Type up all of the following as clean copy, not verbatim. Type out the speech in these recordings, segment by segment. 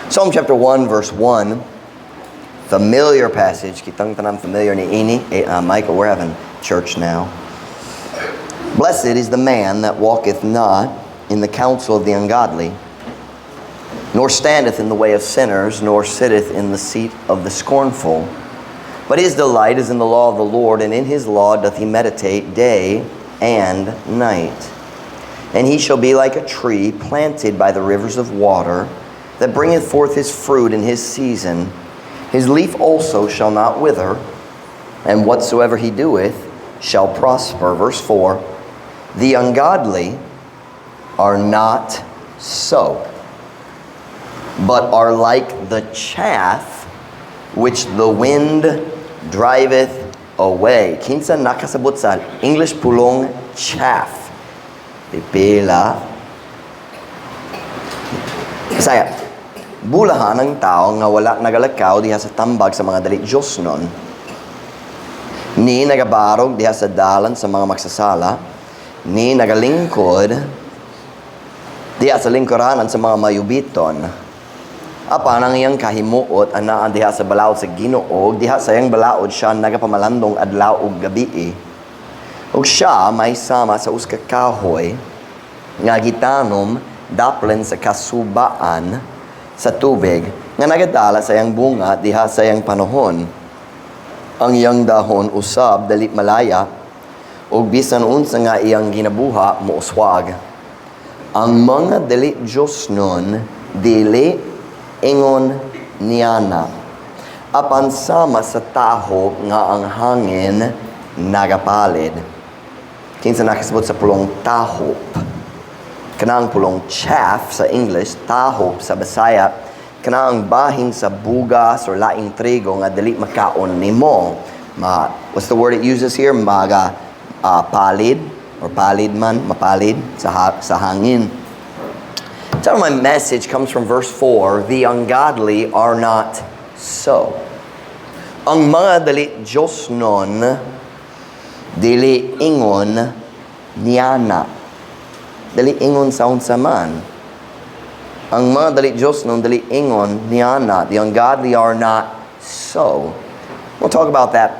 Psalm chapter 1, verse 1. Familiar passage. Kitang tanang familiar ni ini. Michael, we're having church now. Blessed is the man that walketh not in the counsel of the ungodly, nor standeth in the way of sinners, nor sitteth in the seat of the scornful. But his delight is in the law of the Lord, and in his law doth he meditate day and night. And he shall be like a tree planted by the rivers of water, that bringeth forth his fruit in his season. His leaf also shall not wither, and whatsoever he doeth shall prosper. Verse 4, the ungodly are not so, but are like the chaff which the wind driveth away. Kinsa nakasabot sa English pulong chaff. Pipila. Bisaya. Bulahan ng tao nga wala nagalakaw diha sa tambag sa mga dali Diyos nun. Ni nagabarog diha sa dalan sa mga magsasala. Ni nagalingkod diha sa lingkuranan sa mga mayubiton. Apan ang iyang kahimuot anaan diha sa balaod sa Ginoo, diha sa iyang balaod siya nagapamalandong adlaw ug gabi. Ug siya may sama sa uska kahoy nga gitanom daplen sa kasubaan sa tubig nga nagadala sa iyang bunga diha sa iyang panahon. Ang iyang dahon usab dali malaya ug bisan unsa nga iyang ginabuha mouswag. Ang mga dali Diyos nun dili ingon niyana. Apan sama sa taho nga ang hangin nagapalid. Kinsa nakasabot sa pulong tahop. Kanang pulong chaff sa English, tahop sa Bisaya, kanang bahing sa bugas or laing trigo nga dili makaon nimo. What's the word it uses here? Palid or palid man, mapalid sa hangin. So my message comes from verse 4, the ungodly are not so. Ang mga dali Diyos nun, dili ingon niyana. Dali ingon sa unsa man. Ang mga dali Diyos nun, dali ingon niyana. The ungodly are not so. We'll talk about that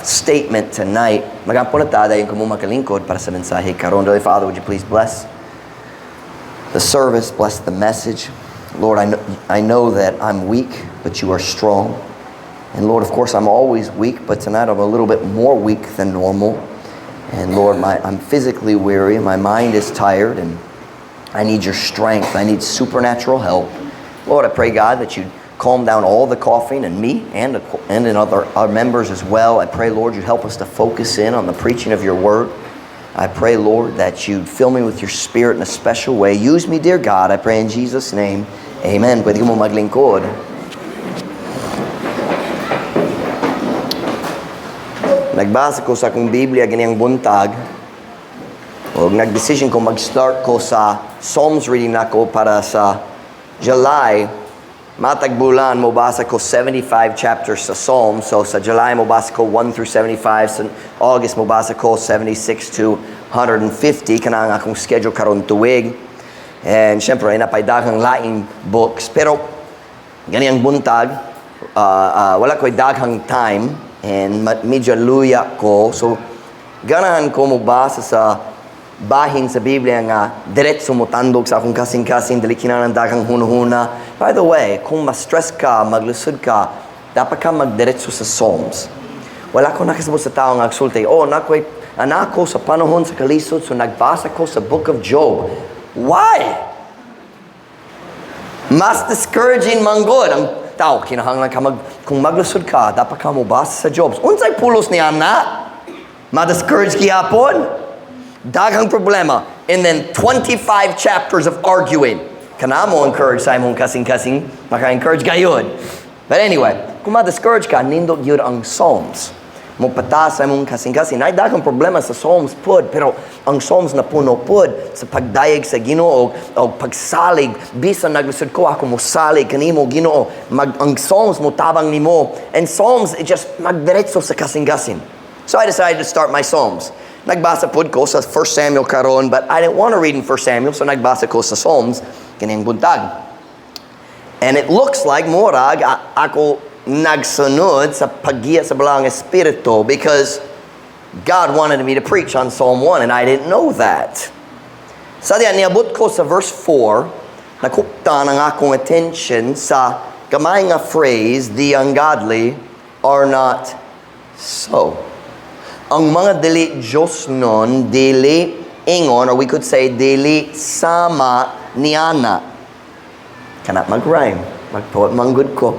statement tonight. Magapunata dayon kamo makalingkod para sa mensahe karon. Father, would you please bless the service, bless the message. Lord, I know that I'm weak, but you are strong. And Lord, of course, I'm always weak, but tonight I'm a little bit more weak than normal. And Lord, I'm physically weary, my mind is tired, and I need your strength. I need supernatural help. Lord, I pray, God, that you'd calm down all the coughing in me and in our members as well. I pray, Lord, you'd help us to focus in on the preaching of your word. I pray, Lord, that you'd fill me with your spirit in a special way. Use me, dear God, I pray in Jesus' name. Amen. Pwede mo maglingkod. Nagbasa ko sa akong Biblia ganiyang buntag. O nag-decision ko mag-start ko sa Psalms reading nako para sa July. Matag bulan mo basa ko 75 chapters sa Psalms. So sa July mo basa ko 1 through 75. Sa August mo basa ko 76 to 150 kana ang akong schedule karon tuig. And syempre napay daghang laing books pero ganiyang buntag wala ko'y daghang time. And medyo luya ko. So, ganahan ko mabasa sa bahin sa Biblia nga diretso mo tandog sa akong kasing-kasing dali kinahanglan daghang hunahuna. By the way, kung ma-stress ka, maglusod ka, dapat ka magdiretso sa Psalms. Wala ko nakasabot sa tao nga agsulti, anak ko sa panahon sa kalisod, so nagbasa ko sa Book of Job. Why? Mas discouraging manggod ang tao, kinahanglan ka kung maglusod ka, dapat ka mo basa sa Jobs. Unsay pulos niya na? Ma-discourage kihapon? Daghang problema. And then 25 chapters of arguing. Kana mo encourage sa imong kasing-kasing, maka-encourage gayud. But anyway, kung ma-discourage ka, nindot yun ang Psalms. Mupata sa imong kasing-kasing. Ay daghang problema sa Psalms pod, pero ang Psalms na puno pod sa pagdayeg sa Ginoo o pagsalig. Bisan naglusod ko ako mo salig kanimo Ginoo. Ang Psalms mo tabang nimo. And Psalms it just magdiretso sa kasing-kasing. So I decided to start my Psalms. Nagbasa pod ko sa 1 Samuel karon, but I didn't want to read in 1 Samuel, so nagbasa ko sa Psalms kaniyang buntag. And it looks like murag ako nagsunod sa paggiya sa balang espiritu because God wanted me to preach on Psalm 1 and I didn't know that. Sa diyan, niabot ko sa verse 4, nakuptan ang akong attention sa gamay nga phrase, the ungodly are not so. Ang mga dili Diyos nun, dili ingon, or we could say, dili sama niana. Kanat mag-rhyme. Magpuot manggod ko.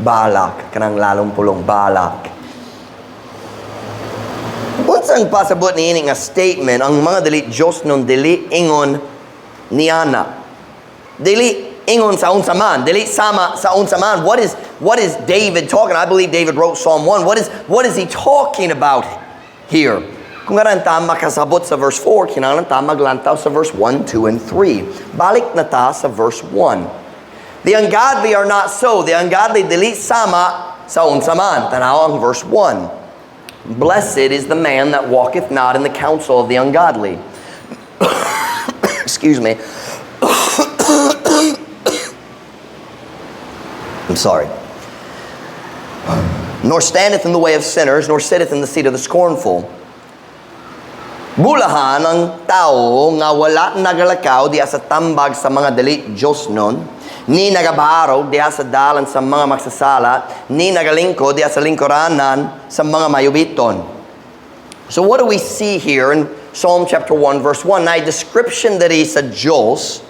Balak. Kanang lalong pulong balak. Unsang pasabot ni ini nga statement, ang mga dili Diyos nun, dili ingon niana. Dili ingon sa unsaman. Dili sama sa unsaman. What is David talking? I believe David wrote Psalm 1. What is he talking about here? Kung garanta makasabot sa verse 4, kinahanglan ta maglantaw sa verse 1, 2, and 3. Balik na ta sa verse 1. The ungodly are not so. The ungodly dili sama sa unsaman. Tanaw ang verse 1. Blessed is the man that walketh not in the counsel of the ungodly. Excuse me. I'm sorry. Nor standeth in the way of sinners, nor sitteth in the seat of the scornful. Bulahan ang tao nga wala nagalakaw diha sa tambag sa mga dili Diyos nun, ni nagabarog diha sa dalan sa mga magsasala, ni nagalingkod diha sa lingkuranan sa mga mayubiton. So what do we see here in Psalm chapter 1 verse 1? Na description diri sa Diyos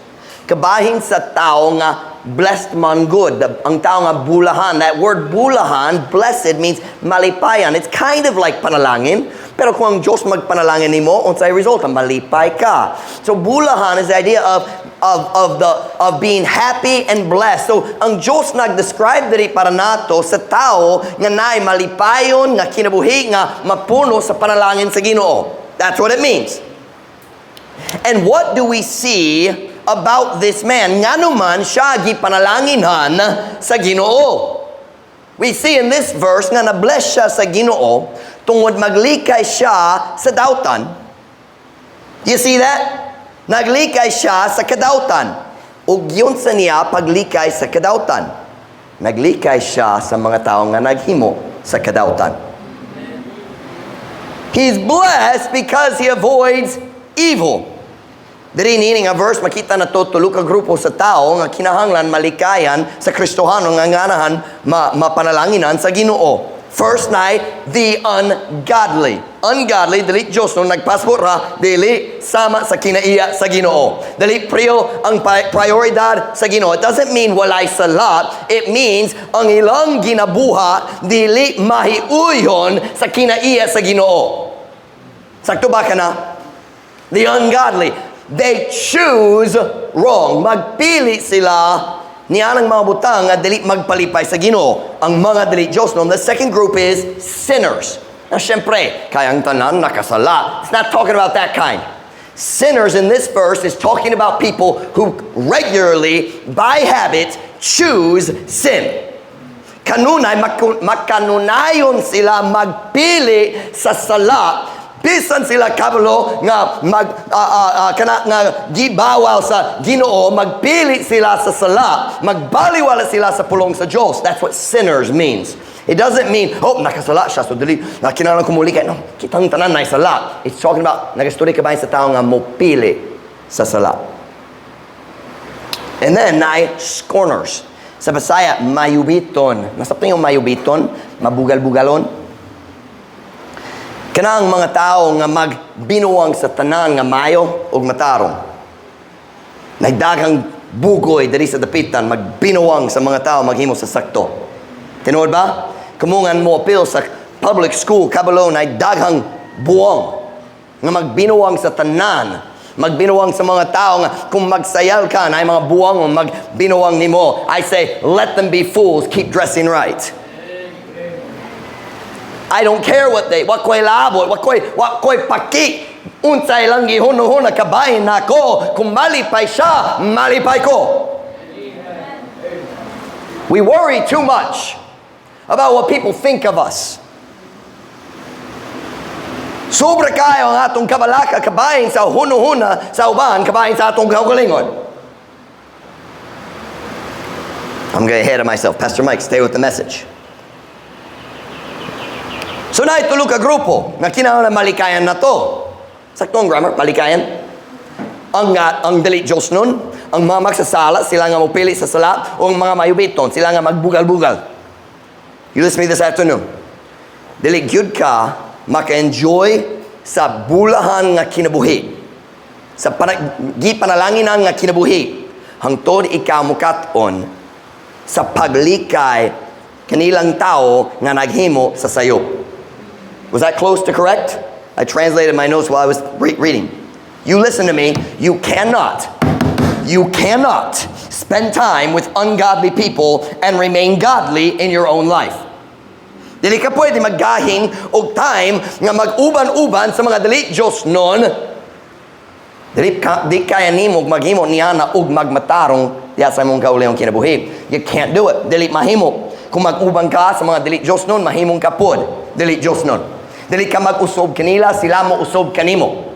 kabahin sa tao nga blessed man good. Ang tao nga bulahan. That word bulahan, blessed, means malipayan. It's kind of like panalangin. Pero kung ang Diyos magpanalangin nimo, unsay result, malipay ka. So bulahan is the idea of being happy and blessed. So ang Diyos nag-describe diri para nato sa tao nga naay malipayon, nga kinabuhi, nga mapuno sa panalangin sa Ginoo. That's what it means. And what do we see about this man? Nga naman siya gipanalanginhan sa Ginoo. We see in this verse nga na-bless siya sa Ginoo tungod maglikay siya sa dautan. You see that? Naglikay siya sa kadautan. Ug yun sa niya paglikay sa kadautan. Naglikay siya sa mga tao nga naghimo sa kadautan. He's blessed because he avoids evil. Diri nining nga verse makita na to tulo ka grupo sa tao nga kinahanglan malikayan sa Kristohano nga nganahan mapanalanginan sa Ginoo. First night, the ungodly. Ungodly, dili Diyos nung nagpassport ra, dili sama sa kinaiya sa Ginoo. Dili priyo ang prioridad sa Ginoo. It doesn't mean walay sala. It means ang ilang ginabuha dili mahiuyon sa kinaiya sa Ginoo. Sakto ba ka na? The ungodly, they choose wrong. Magpili sila niya ng mga butang nga dili magpalipay sa Ginoo. Ang mga dili Diyos no. The second group is sinners. Na syempre, kayang tanan nakasala. It's not talking about that kind. Sinners in this verse is talking about people who regularly, by habit, choose sin. Kanunay, makanunayon sila magpili sa sala bisan sila kabalo nga nga gibawal sa Ginoo, magpili sila sa sala, magbaliwala sila sa pulong sa Diyos. That's what sinners means. It doesn't mean, nakasala siya, so dili, kinahanglan kumuli kay, no, kitang tanan na sala. It's talking about, nagasturi ka ba sa tao nga mopili sa sala. And then, naay scorners. Sa Bisaya, mayubiton. Nasap yung mayubiton, mabugal-bugalon. Kanang mga tao nga magbinuwang sa tanan nga mayo ug matarong. Nagdaghang bugoy diri sa dapitan, magbinuwang sa mga tao maghimo sa sakto. Tinuod ba? Kamungan mo appeal sa public school, kabalo na daghang buwang nga magbinuwang sa tanan. Magbinuwang sa mga tao nga kung magsayal ka na ay mga buwang magbinuwang nimo. I say, let them be fools, keep dressing right. I don't care what ko'y labot, what ko'y paki. Unsay lang gihunong kabahin nako. Kung malipay siya, malipay ko. We worry too much about what people think of us. Sobra kayo ang atong kabalaka, kabahin sa hunong-huna, sa uban, kabahin sa atong kaugalingon. I'm going ahead of myself. Pastor Mike, stay with the message. So na itulog ka grupo na kinahanglan malikayan na to. Saktong grammar, malikayan. Ang dali Diyos nun, ang mga magsasala, sila nga mupili sa sala, o ang mga mayubiton, sila nga magbugal-bugal. You listen to me this afternoon. Dili gyud ka maka-enjoy sa bulahan nga kinabuhi. Sa gipanalanginan nga kinabuhi. Hangtod ikaw mukat-on sa paglikay kanilang tao nga naghimo sa sayo. Was that close to correct? I translated my notes while I was reading. You listen to me. You cannot spend time with ungodly people and remain godly in your own life. Dili ka pwede maggahing og time nga mag-uban-uban sa mga dili Diyos nun. Di kaya nimo maghimo niya na og magmatarong diya sa imong kaulihong kinabuhi. You can't do it. Dili mahimo. Kung mag-uban ka sa mga dili Diyos nun, mahimong kapod. Dili Diyos nun. Dili ka mag-usob kanila, sila mo usob kanimo.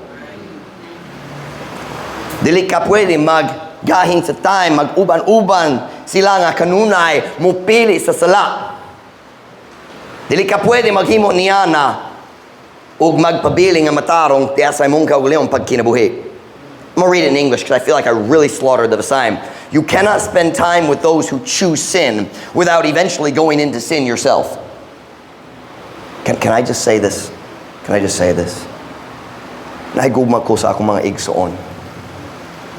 Dili ka pwede maggahing sa time, mag-uban-uban sila nga kanunay, mupili sa sala. Dili ka pwede maghimo niya na ug magpabili nga matarong tiya sa imong kaulihong pagkinabuhi. I'm gonna read it in English because I feel like I really slaughtered the Psalm. You cannot spend time with those who choose sin without eventually going into sin yourself. Can I just say this? Can I just say this? Nahigugma ko sa akong mga igsoon.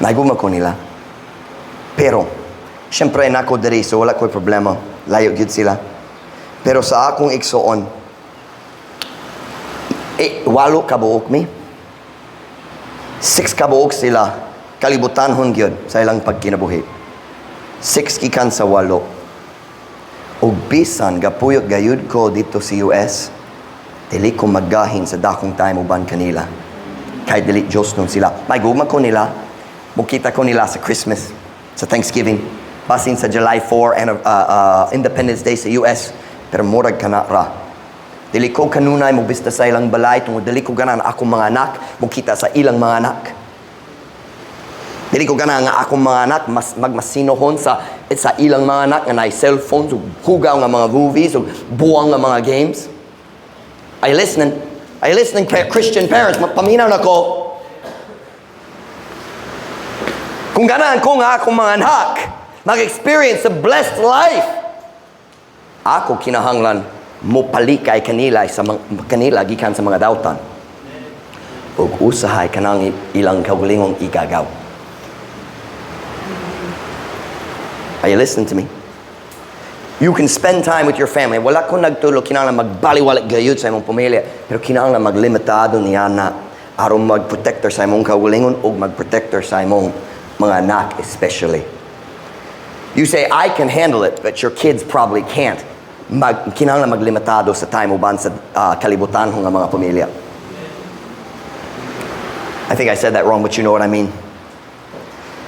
Nahigugma ko nila. Pero, syempre nako diri, so wala ko'y problema. Layo gyud sila. Pero sa akong igsoon, 8 kabuok mi. 6 kabuok sila. Kalibutanhon gyud sa ilang pagkinabuhi. 6 gikan sa 8. Og bisan gapuyok gayud ko dito sa US, dili ko maggahin sa dakong time uban kanila. Kay dili Diyos nun sila. May gugma ko nila. Mukita ko nila sa Christmas, sa Thanksgiving, basin sa July 4 and Independence Day sa US. Pero murag ka na ra. Dili ko kanunay magbista sa ilang balay tungod dili ko ganan akong mga anak mukita sa ilang mga anak. Dili ko ganan nga akong mga anak magmasinohon sa ilang mga anak nga nay cellphones ug hugaw nga mga movies ug buwang nga mga games. Ay listening Christian parents, paminaw na ko. Kung ganaan ko nga akong mga anak mag-experience a blessed life, ako kinahanglan mo palikay kanila kanila gikan sa mga dautan. Ug usahay kanang ilang kaugalingong igagaw. Are you listening to me? You can spend time with your family. Wala ko nagtulo kinahanglan magbaliwala gayud sa imong pamilya, pero kinahanglan maglimitado niya na aron mag-protector sa imong kaugalingon ug mag-protector sa imong mga anak especially. You say, I can handle it, but your kids probably can't. Kinahanglan maglimitado sa time uban sa kalibutan ng mga pamilya. I think I said that wrong, but you know what I mean.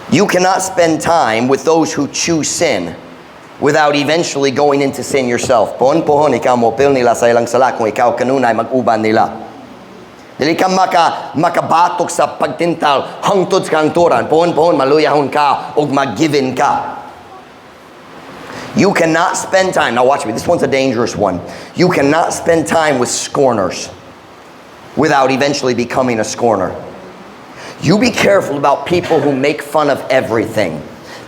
You cannot spend time with those who choose sin without eventually going into sin yourself. Pohon ikaw mo pil nila sa ilang sala kung ikaw kanunay mag-uban nila. Dili ka makabatok sa pagtintal hangtod sa hangturan. Pohon maluyahon ka ug mag-given ka. You cannot spend time, now watch me, this one's a dangerous one. You cannot spend time with scorners without eventually becoming a scorner. You be careful about people who make fun of everything.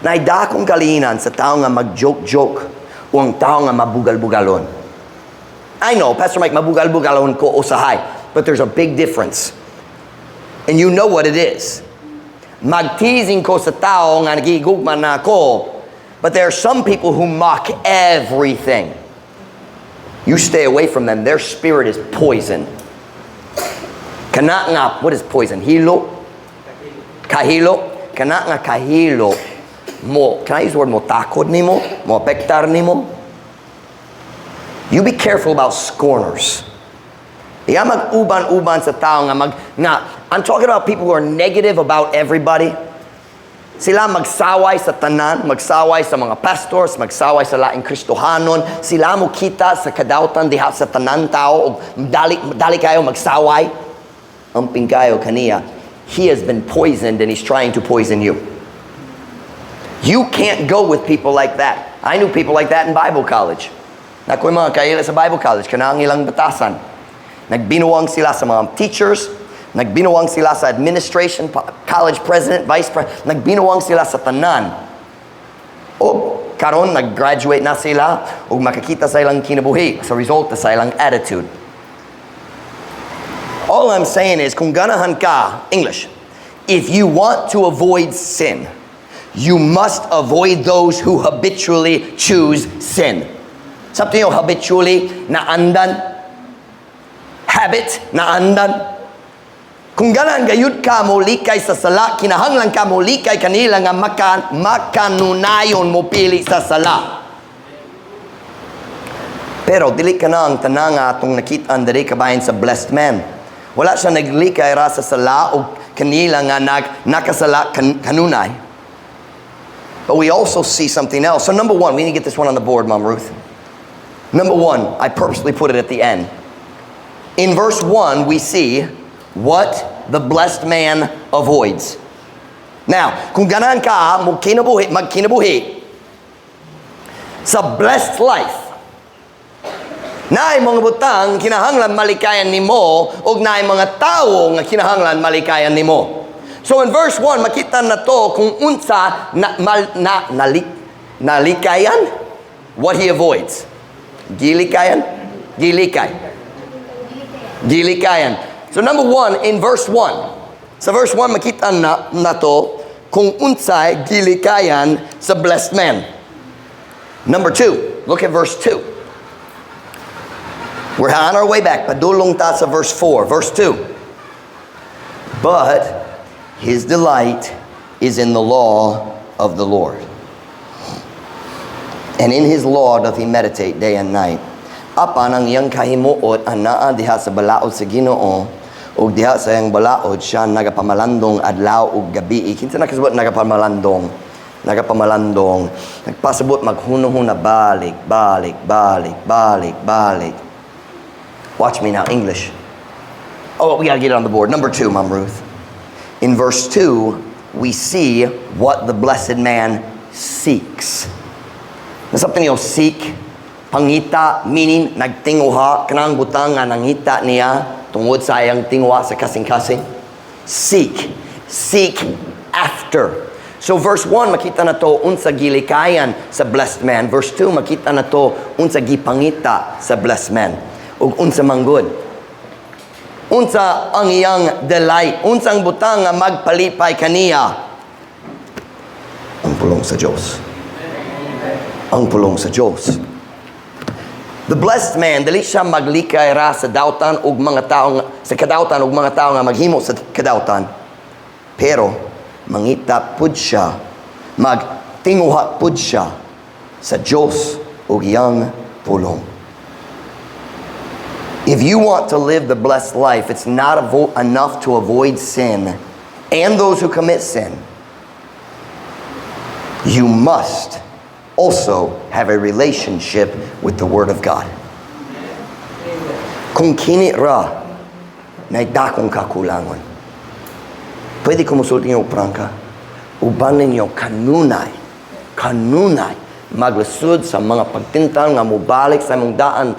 Naida kong kaliinan sa tao nga mag-joke-joke o ang tao nga mabugal-bugalon. I know, Pastor Mike, mabugal-bugalon ko usahay, but there's a big difference. And you know what it is. Mag-teasing ko sa tao nga nagigugman na ako, but there are some people who mock everything. You stay away from them. Their spirit is poison. Kana nga, what is poison? Hilo? Kahilo? Kana nga kahilo. Can I use the word mo? Takod ni mo? Mo apektar ni mo? You be careful about scorners. Iya mag-uban-uban sa tao nga I'm talking about people who are negative about everybody. Sila magsaway sa tanan, magsaway sa mga pastors, magsaway sa laing Kristohanon. Sila mo kita sa kadautan diha sa tanan tao, dali kayo magsaway. Amping kayo kaniya. He has been poisoned and he's trying to poison you. You can't go with people like that. I knew people like that in Bible college. Nakoy mga kaila sa Bible college, kanang ilang batasan. Nagbinuwang sila sa mga teachers, nagbinuwang sila sa administration, college president, vice president, nagbinuwang sila sa tanan. O karon nag-graduate na sila o makakita sa ilang kinabuhi sa resulta sa ilang attitude. All I'm saying is, kung ganahan ka, English, if you want to avoid sin, you must avoid those who habitually choose sin. Sabi niyo, habitually, naandan. Habit, naandan. Kung ganahan gayud ka mo likay sa sala, kinahanglan ka mo likay kanila nga makanunayon mo pili sa sala. Pero dili ka na ang tananga atong nakitaan diri kabahin sa blessed man. Wala siya naglikay ra sa sala o kanila nga nakasala kanunay. But we also see something else. So number one, we need to get this one on the board, Mom Ruth. Number one, I purposely put it at the end. In verse 1, we see what the blessed man avoids. Now, kung ganahan ka magkinabuhi sa blessed life, naay mga butang kinahanglan malikayan nimo ug naay mga tawo nga kinahanglan malikayan nimo. So in verse 1 makita na to kung unsa nalikayan what he avoids. Gilikayan. So number 1 in verse 1. Sa verse 1 makita na to kung unsay gilikayan sa blessed man. Number 2, look at verse 2. We're on our way back. Padulong ta sa verse 4. Verse 2. But his delight is in the law of the Lord. And in his law doth he meditate day and night. Apan ang iyang kahimuot anaa diha sa balaod sa Ginoo ug diha sa iyang balaod siya nagapamalandong adlaw ug gabi. Kinsa nakasabot nagapamalandong? Nagpasabot maghunong-huna balik. Watch me now, English. Oh, we gotta get it on the board. Number 2, Mom Ruth. In verse 2, we see what the blessed man seeks. Na something you seek, pangita, meaning nagtinguha, kanang butang nga nangita niya, tungod sa iyang tingwa sa kasing-kasing. Seek after. So verse 1, makita na to, unsa gilikayan sa blessed man. Verse 2, makita na to, unsa gipangita sa blessed man. Ug unsa manggod. Unsa ang iyang delight, unsa ang butang nga magpalipay kaniya. Ang pulong sa Dios. Ang pulong sa Dios. The blessed man, dili siya maglikay ra sa dautan ug mga tawo sa kadautan ug mga tawo nga maghimo sa kadautan. Pero mangita pud siya, magtinguha pud siya sa Dios ug iyang pulong. If you want to live the blessed life, it's not enough to avoid sin and those who commit sin. You must also have a relationship with the Word of God. Kung kini ra na dakong kakulangan, pwede kumusulti niyo prangka, uban ninyo kanunay, maglusod sa mga pagtintal nga mubalik sa imong daan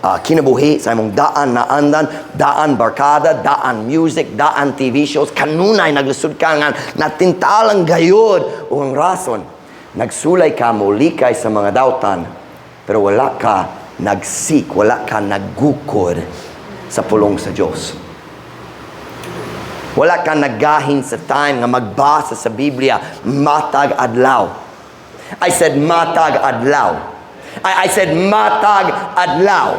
kinabuhi, sa imong daan na andan, daan barkada, daan music, daan TV shows, kanunay naglusod ka nga natintalang gayod o ang rason. Nagsulay ka mo likay sa mga dautan, pero wala ka nagsik, wala ka naggukod sa pulong sa Diyos. Wala ka nagahin sa time nga magbasa sa Biblia matag adlaw. I said matag adlaw. I said matag adlaw.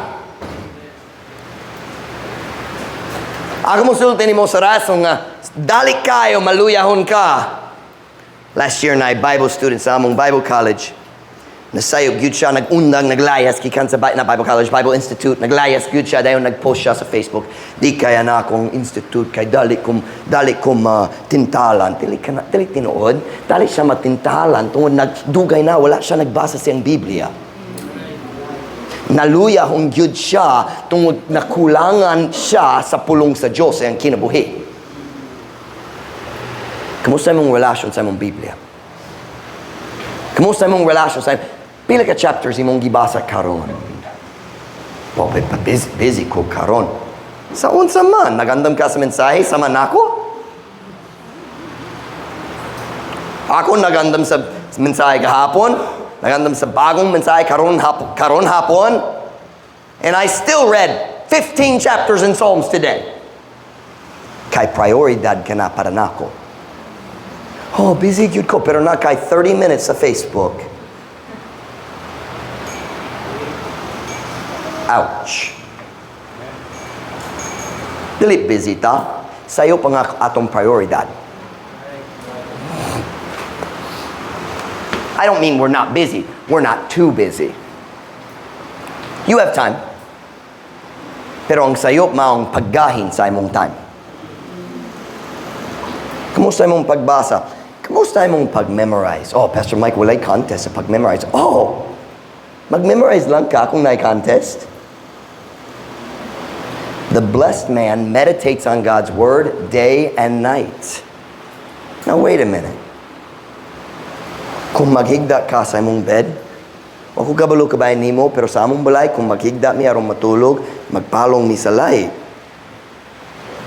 Ako mo sulti ni mo sa rason nga dali kayo maluyahon ka. Last year na Bible student sa among Bible college. Nasayog gyud siya, nagundang, naglayas gikan sa Bible College, Bible Institute, naglayas gyud siya dayon nagpost siya sa Facebook. Di kaya na akong institute kay dali kum tintalan, dili tinuod, dali siya matintalan tungod nagdugay na wala siya nagbasa sa Biblia. Naluya hong gyud siya tungod nakulangan siya sa pulong sa Dios sa iyang kinabuhi. Kamusta imong relasyon sa imong Biblia? Kamusta imong relasyon sa pila ka chapters imong gibasa karon? Busy ko karon. Sa unsa man, nagandam ka sa mensahe, sama nako? Ako nagandam sa mensahe kahapon, nagandam sa bagong mensahe karon hapon, and I still read 15 chapters in Psalms today. Kay prioridad ka na para nako. Oh, busy gyud ko, pero na kay 30 minutes sa Facebook. Ouch. Dili busy ta, sayo pa nga atong prioridad. I don't mean we're not busy. We're not too busy. You have time. Pero ang sayo maong paggahin sa imong time. Kamusta imong pagbasa? Kamusta imong pag-memorize? Oh, Pastor Mike, walay contest sa pag-memorize. Oh, mag-memorize lang ka kung na'y contest. The blessed man meditates on God's word day and night. Now, wait a minute. Kung maghigda ka sa imong bed, o kung kabalo ka ba nimo, pero sa among balay, kung maghigda mi aron matulog, magpalong mi sa lahi.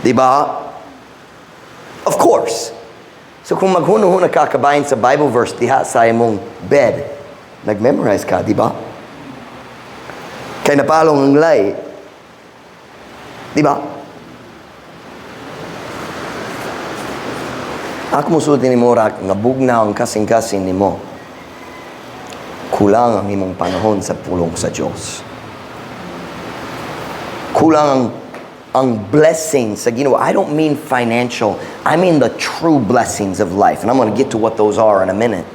Diba? Of course. So kung maghuno-huno ka kabayan sa Bible verse diha sa imong bed, nag-memorize ka, di ba? Kay napalong ang lahi. Di ba? Ako musulti ni Morak, nga bugnaw ang kasing-kasing ni mo. Kulang ang imong panahon sa pulong sa Diyos. Kulang ang blessings sa Ginoo. I don't mean financial. I mean the true blessings of life. And I'm going to get to what those are in a minute.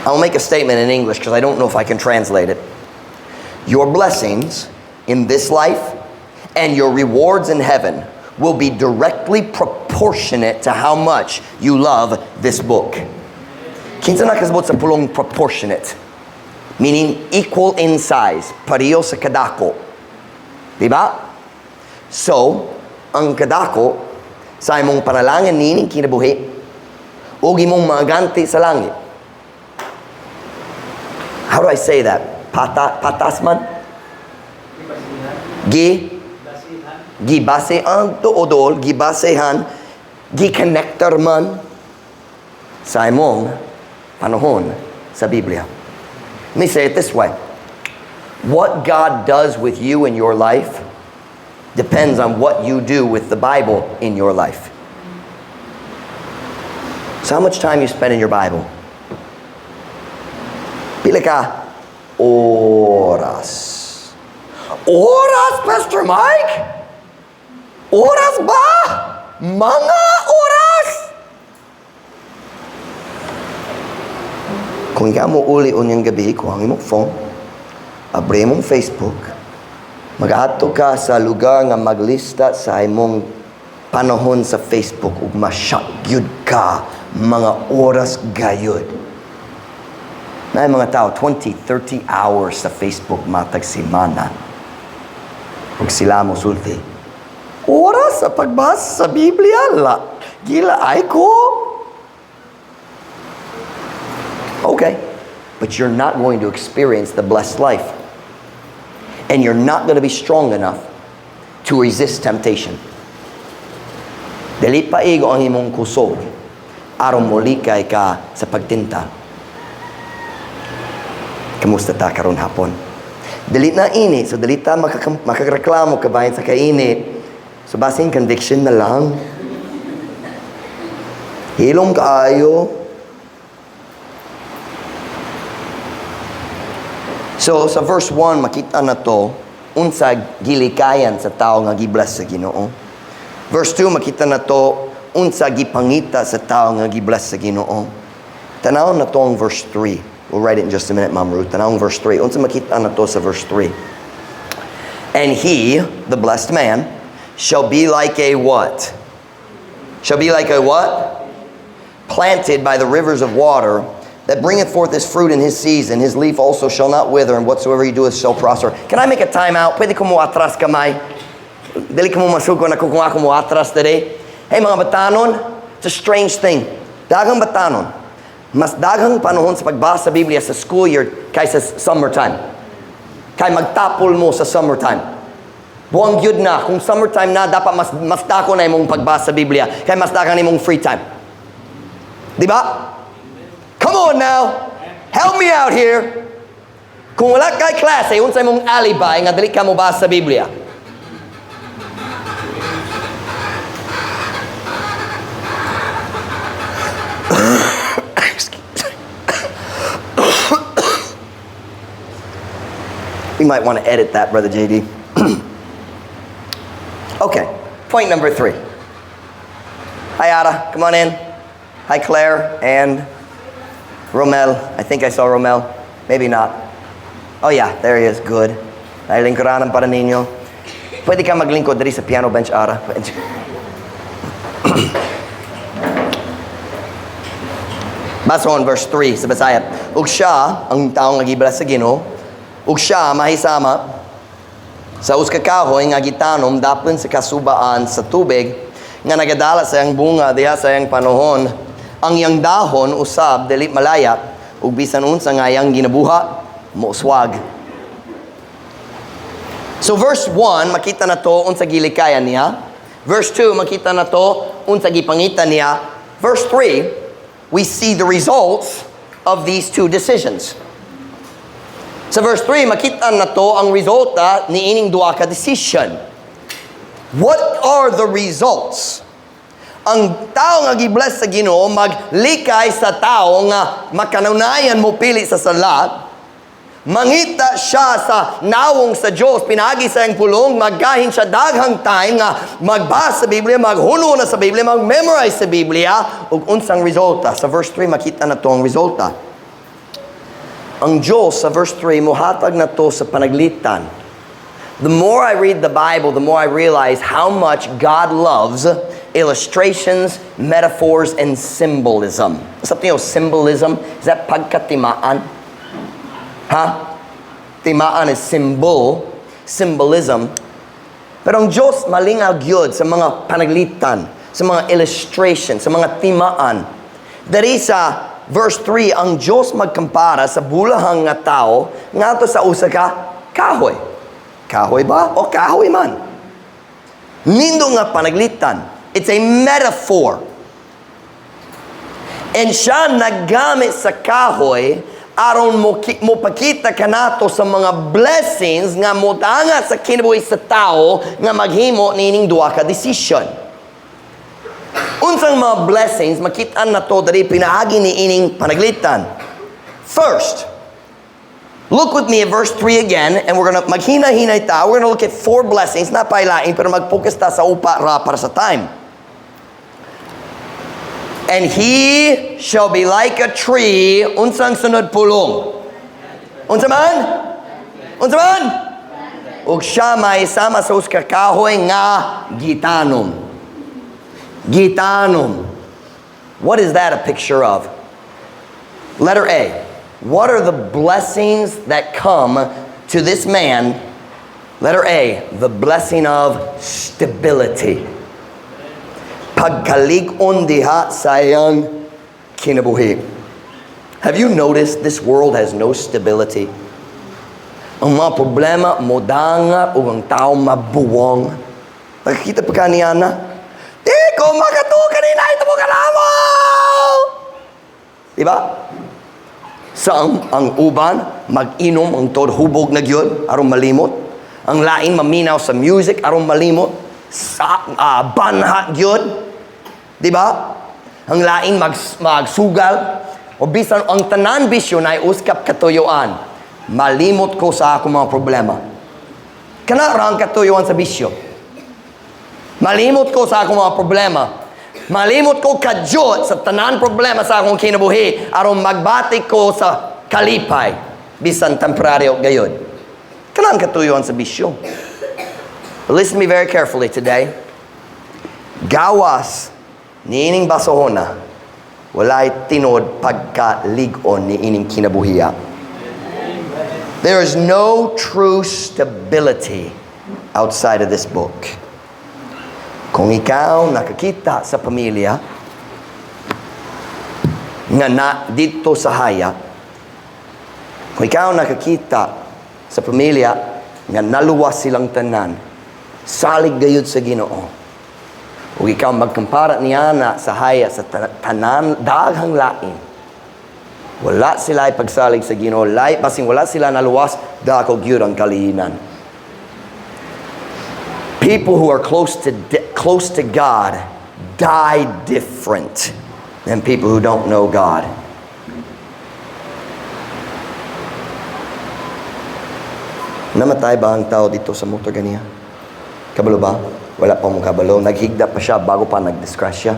I'll make a statement in English because I don't know if I can translate it. Your blessings in this life and your rewards in heaven will be directly proportionate to how much you love this book. Kinsa na kasabot sa pulong proportionate? Meaning equal in size, pareho sa kadako. Diba? So, ang kadako sa imong panalangin nining kinabuhi o imong maganti sa langit. How do I say that? Patas man? Gibasehan tuodol, gibasehan, gi-connector man sa imong panahon sa Biblia. Let me say it this way. What God does with you in your life depends on what you do with the Bible in your life. So how much time you spend in your Bible? Pila ka oras. Oras, Pastor Mike? Oras ba? Mga oras? Kung ikaw mo uli unyang gabi, kuhangin mo phone, abre mong Facebook, mag-ato ka sa lugar nga maglista sa imong panahon sa Facebook ug masyagyud ka mga oras gayud. Na mga tao, 20, 30 hours sa Facebook matag simana. Ug sila mo sulti. Oras sa pagbasa sa Biblia, gila ay ko. Okay, but you're not going to experience the blessed life. And you're not going to be strong enough to resist temptation. Dili pa igo ang imong kusog aron molikay ka sa pagtinta. Kamusta ta karon hapon? Dili na ini, so dili ta makakreklamo kabayan sa kainit. So basin conviction na lang. Hilom kaayo. So, sa verse 1, makita na to, unsa gilikayan sa tao nga gibless sa Ginoo. Verse 2, makita na to, unsa gipangita sa tao nga gibless sa Ginoo. Tanaw na to ang verse 3. We'll write it in just a minute, Ma'am Ruth. Tanaw ang verse 3. Unsa makita na to sa verse 3. And he, the blessed man, shall be like a what? Shall be like a what? Planted by the rivers of water, that bringeth forth his fruit in his season. His leaf also shall not wither, and whatsoever he doeth shall prosper. Can I make a time out? Pwede ko mo atras kamay? Dili ko mo masuko na kung ako mo atras today. Hey mga batanon, it's a strange thing. Daghang batanon. Mas daghang panahon sa pagbasa sa Biblia sa school year kaysa summertime. Kay magtapol mo sa summertime. Buwang yun na. Kung summertime na, dapat mas dako na imong pagbasa sa Biblia. Kay mas daghang imong free time. Di ba? Come on now. Help me out here. Kung wala kay klase, yun sa imong alibi, nga dali ka mo basa sa Biblia. You might want to edit that, Brother JD. Okay, point number 3. Hi, Ada. Come on in. Hi, Claire and Romel. I think I saw Romel. Maybe not. Oh, yeah. There he is. Good. Nailingkuranan para ninyo. Pwede ka maglingkod diri sa piano bench, Ada. Bason, verse 3 sa Bisaya. Ug siya, ang taong nagibala sa Ginoo, ug siya mahisama sa uskakahoy nga gitanom dapon sa kasubaan sa tubig nga nagadala sa iyang bunga diha sa iyang panahon. Ang iyang dahon usab dili malaya ug bisan unsa nga iyang ginabuha mouswag. So verse 1 makita na to unsa gilikayan niya. Verse 2 makita na to unsa gipangitan niya. Verse 3 we see the results of these two decisions. Sa verse 3, makita na to ang resulta ni ining duha ka decision. What are the results? Ang tao nga gibless sa Ginoo maglikay sa tao nga makanunayan mo pili sa salat, mangita siya sa nawong sa Dios, pinagi sa iyang pulong, maggahin siya daghang time nga magbasa sa Biblia, maghuno na sa Biblia, mag-memorize sa Biblia, ug unsang resulta. Sa verse 3 makita na to ang resulta. Ang Diyos, sa verse 3, muhatag na to sa panaglitan. The more I read the Bible, the more I realize how much God loves illustrations, metaphors, and symbolism. Something else, symbolism, is that pagkatimaan? Timaan is symbol, symbolism. Pero ang Diyos malingag yun sa mga panaglitan, sa mga illustration, sa mga timaan. Dari sa verse 3, ang Diyos magkampara sa bulahang nga tao nga to sa usa ka kahoy. Kahoy ba? O kahoy man. Nindo nga panaglitan. It's a metaphor. And siya naggamit sa kahoy aron mo pakita kanato sa mga blessings nga motanga sa kinabuhi sa tao nga maghimo nining duha ka decision. Unsang mga blessings makita na to dari pinaagi ni ining panaglitan. First, look with me at verse 3 again, and we're gonna maghina-hinay ta. We're gonna look at 4 blessings, na pailain, pero mag-focus ta sa upa para sa time. And he shall be like a tree, unsang sunod pulong. Unsa man? Unsa man? Ug siya maisama sa uskakahoy nga gitanom. Gitanom. What is that a picture of? Letter A. What are the blessings that come to this man? Letter A. The blessing of stability. Pagkalig-on diha sa iyang kinabuhi. Have you noticed this world has no stability? Ang mga problema modanga ug ang tao mabuwang. Nakikita pa kaniya na? Di ko makatuka ni na ito mo kalamaw! Diba? Sa ang uban, mag-inom ang tod hubog na gyud aron malimot. Ang lain maminaw sa music aron malimot. Sa banha gyud. Diba? Ang lain magsugal. O bisan ang tanan bisyo na uskap katuyuan. Malimot ko sa akong mga problema. Kana ra ang katuyuan sa bisyo. Malimot ko sa akong mga problema. Malimot ko kadyot sa tanan problema sa akong kinabuhi aron magbati ko sa kalipay bisan temporaryo gayud. Kanang katuyuan sa bisyo. Listen to me very carefully today. Gawas ni ining basohona walay tinod pagkalig-on ni ining kinabuhiya. There is no true stability outside of this book. Kung ikaw nakakita sa pamilya, nga na dito sa haya, kung ikaw nakakita sa pamilya nga naluwas silang tanan, salig gayud sa Ginoo. Ug ikaw magkumpara niya na sa haya sa tanan daghang lain. Wala sila pagsalig sa Ginoo, basing wala sila naluwas, dako gyud ang kalihinan. People who are close to God die different than people who don't know God. Namatay ba ang tao dito sa motor ganiya? Kabalo ba? Wala pa mong kabalo. Naghigda pa siya bago pa nag-disgrasya.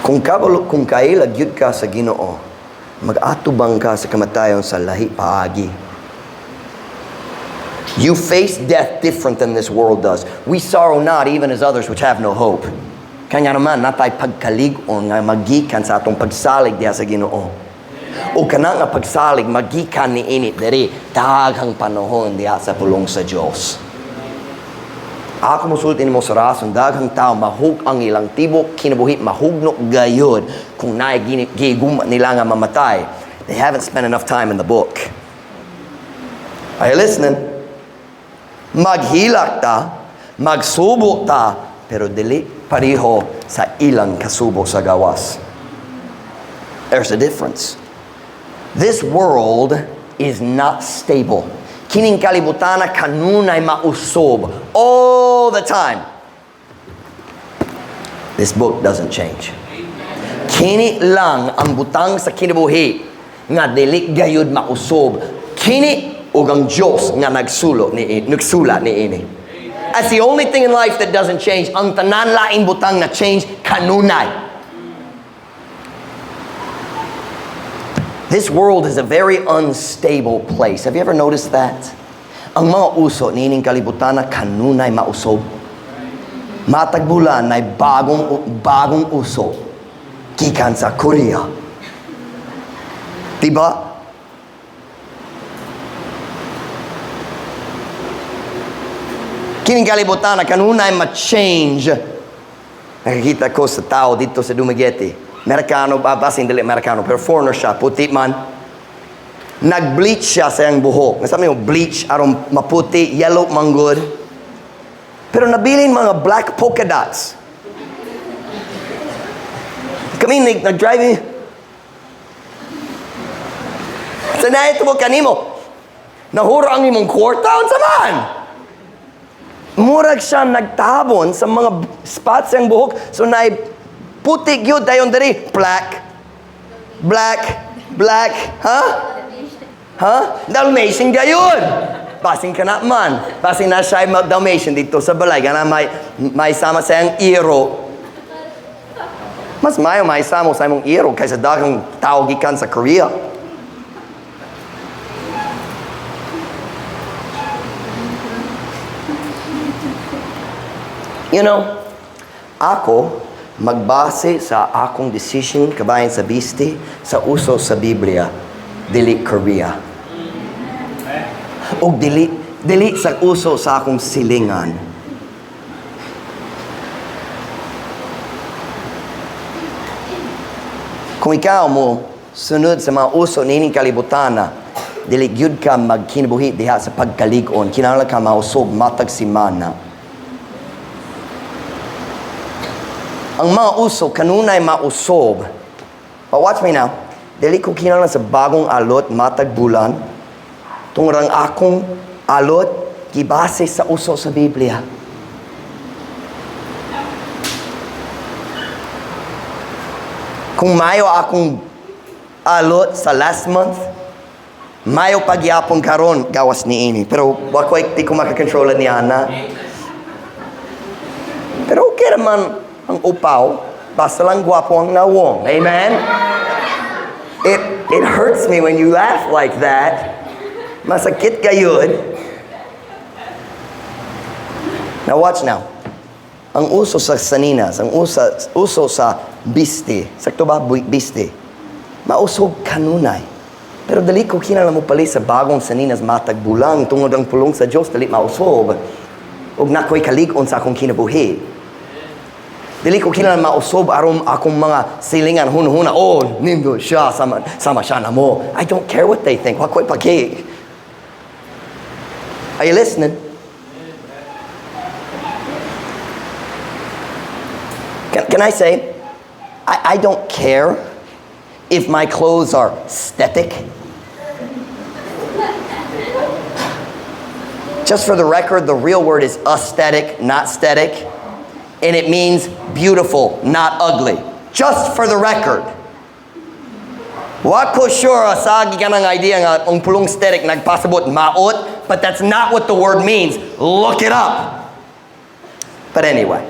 Kung kabalo, kung kailag yun ka sa Ginoo, mag-atubang ka sa kamatayon sa lahi paagi. You face death different than this world does. We sorrow not even as others which have no hope. Kanya naman, natay pagkalig-on nga magikan sa atong pagsalig diha sa Ginoo. O kana nga pagsalig, magikan ni init diri, daghang panahon diha sa pulong sa Dios. Ako musulti mo sa rason, daghang tao, mahug ang ilang tibok, kinabuhi, mahugno gayod. Kung naigiguma nila nga mamatay, they haven't spent enough time in the book. Are you listening? Maghilak ta, magsubo ta, pero dili pareho sa ilang kasubo sa gawas. There's a difference. This world is not stable. Kining kalibutan kanunay mausob all the time. This book doesn't change. Kini lang ang butang sa kinabuhi nga dili gayud mausob. Kini ug ang Dios nga nagsula ni ini. That's the only thing in life that doesn't change. Ang tanan laing butang na change kanunay. This world is a very unstable place. Have you ever noticed that? Ang mga uso nining kalibutan na kanunay mausob. Matagbulan na bagong uso. Gikan sa Korea. Diba? Kining kalibutan na kanunay ma-change. Nakikita ko sa tao dito sa Dumaguete. Amerikano, basin dili Amerikano, pero foreigner siya, puti man. Nag-bleach siya sa iyang buhok. Nasabi mo, bleach, arong maputi, yellow, manggod. Pero nabilin mga black polka dots. Kami nag-driving. Sanay ito mo kanimo. Nahuro ang imong kwarta, unsa man? Murag siya nagtabon sa mga spots ng buhok. So, puti gyud dayon diri. Black. Dalmatian gayon. Basing ka na man. Basing na siya Dalmatian dito sa balay. Gana may sama sa iyang iro. Mas may sama sa iyong iro kaysa daghang tao gikan sa Korea. You know, ako, magbase sa akong decision, kabayan sa biste, sa uso sa Biblia, dili Korea. O dili sa uso sa akong silingan. Kung ikaw mo, sunod sa mga uso nining kalibutana, dili gyud ka magkinabuhi diha sa pagkalig-on, kinahanglan ka mausog, matag simana. Ang mga uso, kanunay mausob. But watch me now. Dili ko kinahanglan sa bagong alot, matag bulan. Tungrang akong alot, gibase sa uso sa Biblia. Kung mayo akong alot sa last month, mayo pagyapon karon gawas ni ini. Pero wako di ko makakontrola ni Ana. Pero okay naman ang upaw, basta lang gwapo ang nawong. Amen? It hurts me when you laugh like that. Masakit gayud. Now watch now. Ang uso sa saninas, ang uso sa biste, sakto ba biste? Mausog kanunay. Pero dali ko kinala mo pala sa bagong saninas matagbulang tungod ang pulong sa Diyos, dali mausog. ug nakoy kalig-on sa akong kinabuhi. Dili ko kinahanglan mausob aron akong mga silingan hunahuna, oh, nindo siya, sama siya na mo. I don't care what they think. Wakoy pagi. Are you listening? Can I say, I don't care if my clothes are aesthetic. Just for the record, the real word is aesthetic, not aesthetic. And it means beautiful, not ugly. Just for the record. Wa ko sure asagi ka ng idea nga ang pulong aesthetic nagpasabot maot, but that's not what the word means. Look it up. But anyway,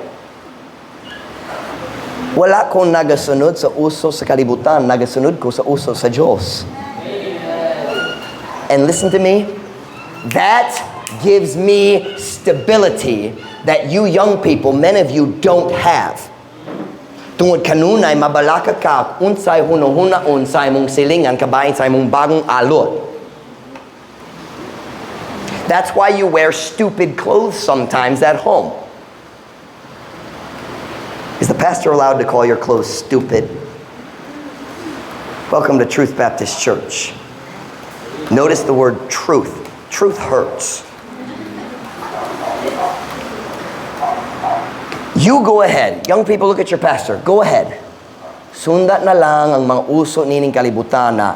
wala ko nagasunod sa uso sa kalibutan, nagasunod ko sa uso sa Diyos. And listen to me, that gives me stability that you young people, many of you don't have. Tungod kanunay, mabalaka ka, unsay hunahuna, unsay mong silingan, kabahin sa mong bagong alot. That's why you wear stupid clothes sometimes at home. Is the pastor allowed to call your clothes stupid? Welcome to Truth Baptist Church. Notice the word truth. Truth hurts. You go ahead. Young people, look at your pastor. Go ahead. Sundat na lang ang mga uso nining kalibutan na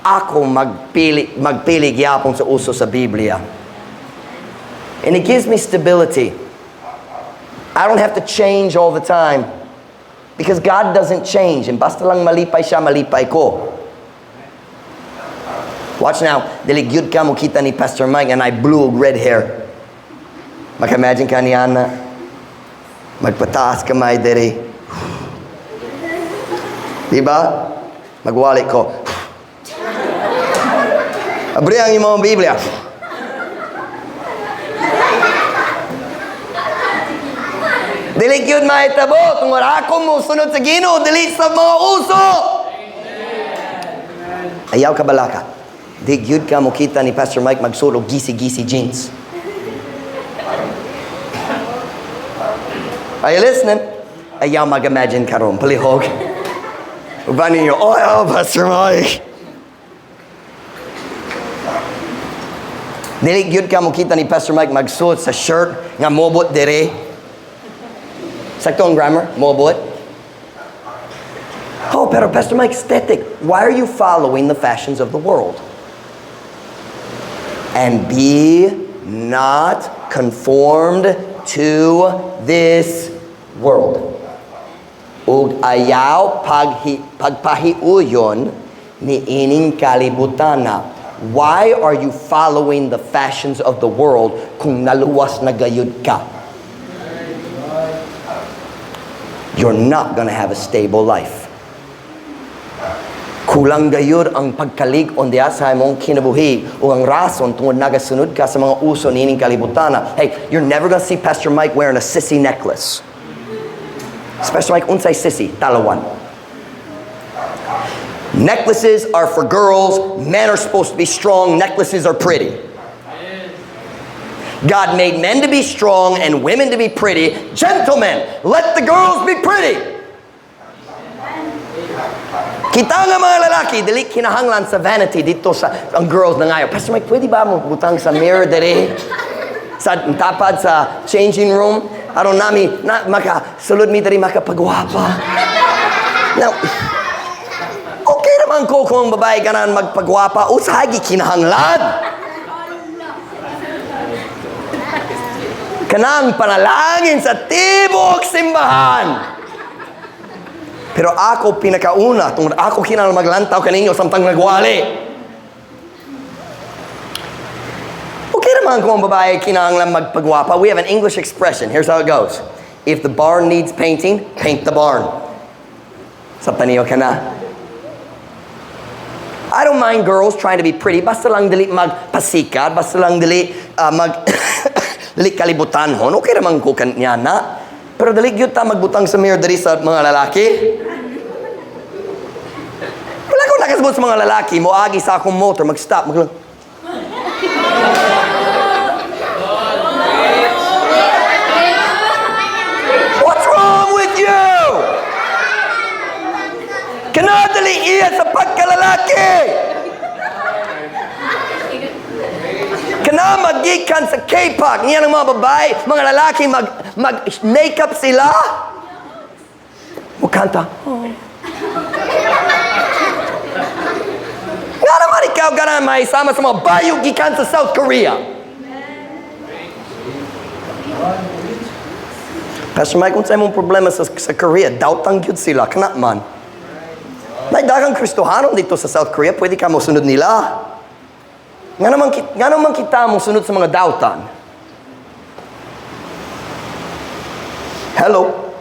ako magpili gyapon sa uso sa Biblia. And it gives me stability. I don't have to change all the time. Because God doesn't change. And basta lang malipay siya, malipay ko. Watch now. Diligyud ka mo kita ni Pastor Mike and I blue red hair. Maka-imagine ka niya na magpataas kamay dere. Diba? Magwalik ko. Abri ang imong Biblia. Dili gyud mahitabo tungod ako mo sunod sa Ginoo, dili sa mga uso. Ayaw ka balaka. Di gyud ka mo kita ni Pastor Mike magsuot og gisi-gisi jeans. Are you listening? Ayaw mag-imagine karon, palihog. Uban ninyo, oh, Pastor Mike. Dili gyud ka mo kita ni Pastor Mike magsuot sa shirt nga mobot dire. Sakto ang grammar, mobot. Oh, pero Pastor Mike, aesthetic. Why are you following the fashions of the world? And be not conformed to this world. Ug ayaw pagpahiuyon ni ining kalibutana. Why are you following the fashions of the world kung naluwas na gayud ka? You're not gonna have a stable life. Kulang gayud ang pagkalig-on diha sa imong kinabuhi o ang rason tungod nagasunod ka sa mga uso nining kalibutana. Hey, you're never gonna see Pastor Mike wearing a sissy necklace. Pastor Mike, unsay sissy? Talawan. Necklaces are for girls. Men are supposed to be strong. Necklaces are pretty. God made men to be strong and women to be pretty. Gentlemen, let the girls be pretty. Kita nga mga lalaki, dili kinahanglan sa vanity dito sa ang girls na ngayon. Pastor Mike, pwede ba mo butang sa mirror dere? Sa tapad sa changing room? Aron nami sulod mi diri makapagwapa. Now, okay naman ko kung babae ganan magpagwapa, usagi kinahanglan. Kanang panalangin sa tibok simbahan. Pero ako pinakauna, tungod ako kinahanglan maglantaw kaninyo samtang nagwali. Okay naman kung ang babae kinahanglan magpagwapa. We have an English expression. Here's how it goes. If the barn needs painting, paint the barn. Sa paniyo ka na. I don't mind girls trying to be pretty. Basta lang dili magpasikat. Basta lang dili dili kalibutan hon. Okay naman ko kanya na. Pero dali gyud ta magbutang sa mirror diri sa mga lalaki. Wala ko nakasabot sa mga lalaki, moagi sa akong motor, mag-stop, gikan sa K-pop. Niyan ang mga babae, mga lalaki, mag-makeup sila. Magkanta. Oh. Nga naman ikaw gana may sama sa mga bayog gikan sa South Korea. Pastor Mike, kung sa'yo mong problema sa Korea, doubtang yun sila, kana man. May dagang Kristohanon dito sa South Korea, pwede ka mo sunod nila. Nga naman kita mo sunod sa mga doubtan. Hello?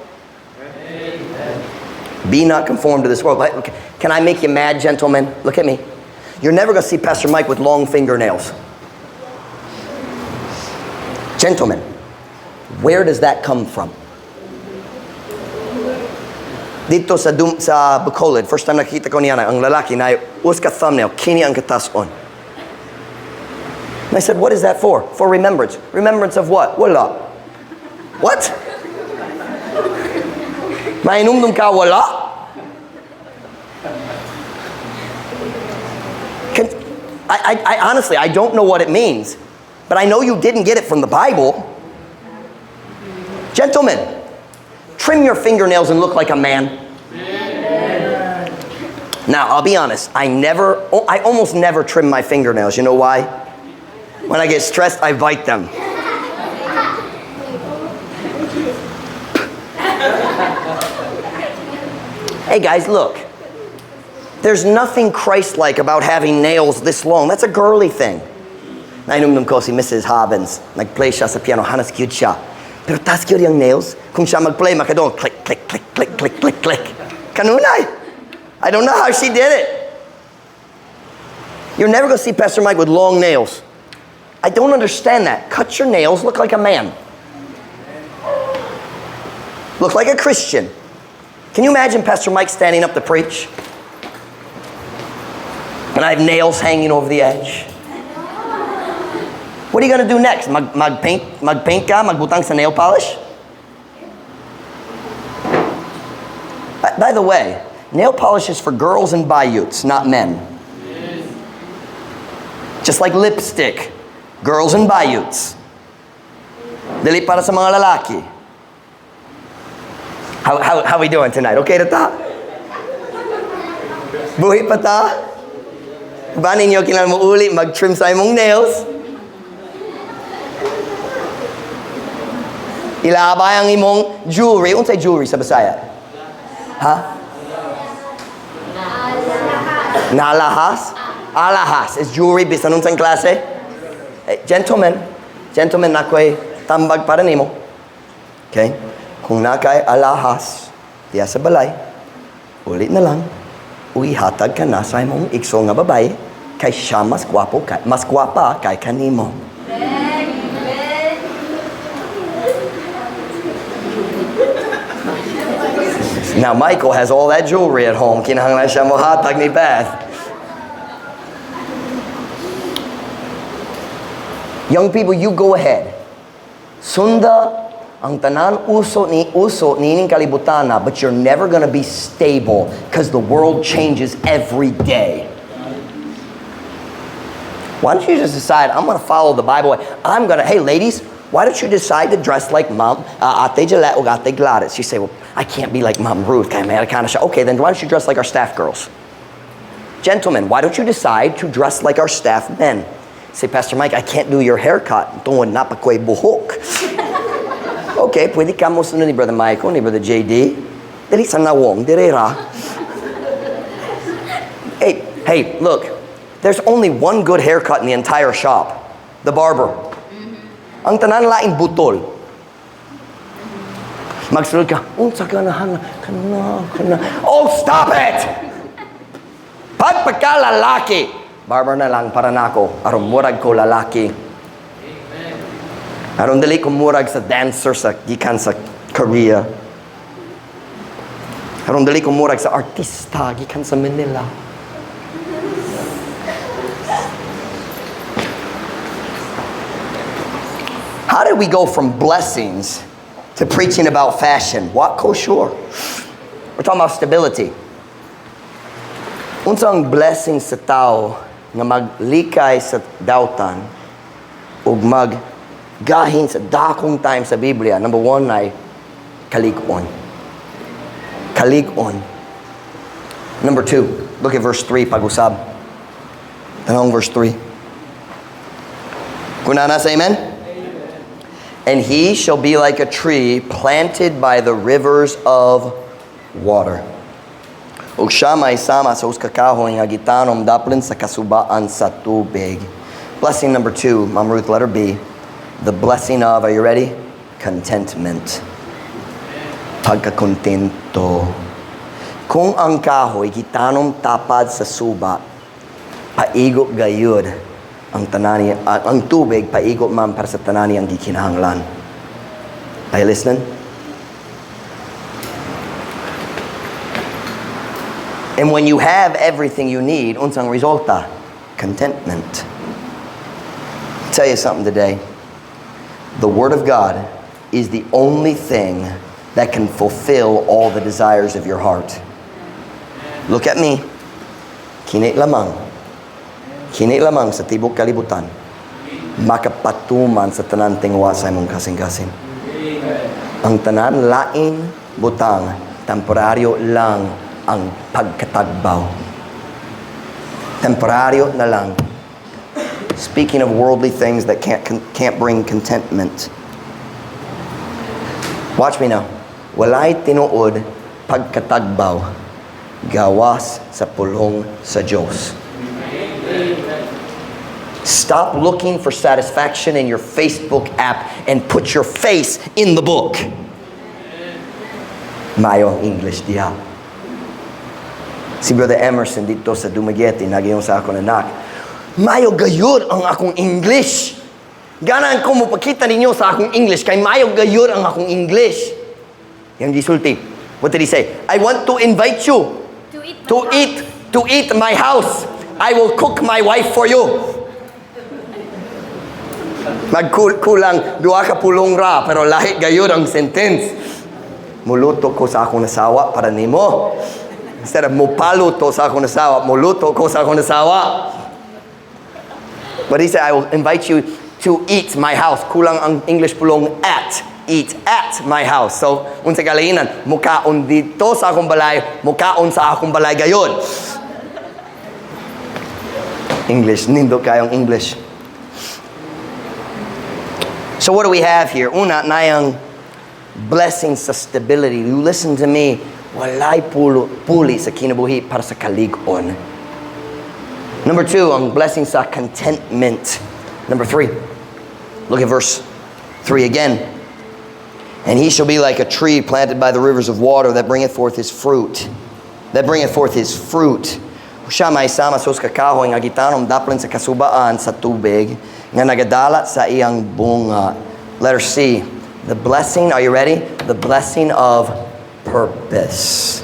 Be not conformed to this world. Can I make you mad, gentlemen? Look at me. You're never going to see Pastor Mike with long fingernails. Gentlemen, where does that come from? Dito sa Bacolod, first time nakita ko niya ang lalaki na uska thumbnail, kini ang katason. And I said, what is that for? For remembrance. Remembrance of what? Wala. What? Mainumdum ka wala? I honestly, I don't know what it means. But I know you didn't get it from the Bible. Gentlemen, trim your fingernails and look like a man. Now, I'll be honest. I almost never trim my fingernails. You know why? When I get stressed, I bite them. Hey guys, look. There's nothing Christ-like about having nails this long. That's a girly thing. Nainumdum ko si Mrs. Hobbins. Nag-play siya sa piano. Hanas cute siya. Pero tas cute yung nails. Kung siya mag-play, makadong click, click, click, click, click, click, click. Kanunay. I don't know how she did it. You're never going to see Pastor Mike with long nails. I don't understand that. Cut your nails, look like a man. Look like a Christian. Can you imagine Pastor Mike standing up to preach? And I have nails hanging over the edge. What are you going to do next? Magpaint ka? Magbutang sa nail polish? By the way, nail polish is for girls and bayouts, not men. Just like lipstick. Girls and bayouts. Dili para sa mga lalaki. How we doing tonight? Okay na ta? Buhi pa ta? Ba ninyo kailangan mo uli mag-trim sa imong nails? Ilabay ang imong jewelry. Unsay jewelry sa Bisaya? Ha? Nalahas? Alahas is jewelry bisan unsang klase? Gentlemen, nakoy tambag para nimo. Okay? Kung nakay alahas, diya sa balay, ulit na lang, uihatag ka na sa imong ikso nga babae, kay siya mas gwapa kay kanimo. Now Michael has all that jewelry at home. Kinahanglan siya mo hatag ni Beth. Young people, you go ahead. Sunda ang tanan uso nining kalibutana, but you're never going to be stable because the world changes every day. Why don't you just decide, I'm going to follow the Bible way. Hey ladies, why don't you decide to dress like Mom, Ate Gillette or Ate Gladys? You say, well, I can't be like Mom Ruth. Okay, then why don't you dress like our staff girls? Gentlemen, why don't you decide to dress like our staff men? Say, Pastor Mike, I can't do your haircut. Tungod na pa ko'y buhok. Okay, pwede ka mo sunod ni Brother Michael, ni Brother JD. Dali sa nawong, direra. Hey, look. There's only one good haircut in the entire shop. The barber. Ang tanan laing butol. Magsulod ka, unsa ka na, kana. Oh, stop it! Pagpagkalalaki, barber na lang para nako, aron murag ko lalaki. Aron dali ko murag sa dancer sa gikan sa Korea. Aron dali ko murag sa artista gikan sa Manila. How did we go from blessings to preaching about fashion? What? Sure. We're talking about stability. Unsang blessing sa tao nga maglikay sa dautan ug maggahin sa dakong time sa Biblia. Number 1 ay kalig-on. Kalig-on. Number 2, look at verse 3 pag-usab. Tanong verse 3. Kunana sa amen? And he shall be like a tree planted by the rivers of water. Ug siya may sama sa uskakahoy nga gitanom daplin sa kasubaan sa tubig. Blessing number 2, Ma'am Ruth, letter B. The blessing of, are you ready? Contentment. Pagkakontento. Kung ang kahoy gitanom tapad sa suba, paigo gayud ang tanani, ang tubig paigo man para sa tanani ang gikinahanglan. Are you listening? And when you have everything you need, unsang resulta? Contentment. I'll tell you something today. The Word of God is the only thing that can fulfill all the desires of your heart. Look at me. Kini lamang sa tibok kalibutan, makapatuman sa tanan tingwa sa imong kasing-kasing. Ang tanan lain butang, temporaryo lang ang pagkatagbaw. Temporaryo na lang. Speaking of worldly things that can't bring contentment. Watch me now. Walay tinuod pagkatagbaw gawas sa pulong sa Diyos. Stop looking for satisfaction in your Facebook app and put your face in the book. Mayo ang English diha. Si Brother Emerson dito sa Dumaguete, nagyong sa akong anak, mayo gayud ang akong English. Ganaan ko mo pakita ninyo sa akong English, kay mayo gayud ang akong English. Yang gisulti. What did he say? I want to invite you to eat my house. I will cook my wife for you. Magkulang duha ka pulong ra, pero lahi gayud ang sentence. Muluto ko sa akong nasawa para nimo. Instead of mupaluto sa akong nasawa, muluto ko sa akong nasawa. But he said, I will invite you to eat my house. Kulang ang English pulong at. Eat at my house. So, unsa galainan, mukaon dito sa akong balay, mukaon sa akong balay gayud. English, nindo kayong English. So what do we have here? Una, nayang blessing sa stability. You listen to me. Walay puli sa kinabuhi para sa kalig-on. Number 2, ang blessing sa contentment. Number 3, look at verse 3 again. And he shall be like a tree planted by the rivers of water that bringeth forth his fruit. Siya may sama sa kakahoy nga gitanom daplin sa kasubaan sa tubig nga nagadala sa iyang bunga. Letter C. The blessing, are you ready? The blessing of purpose.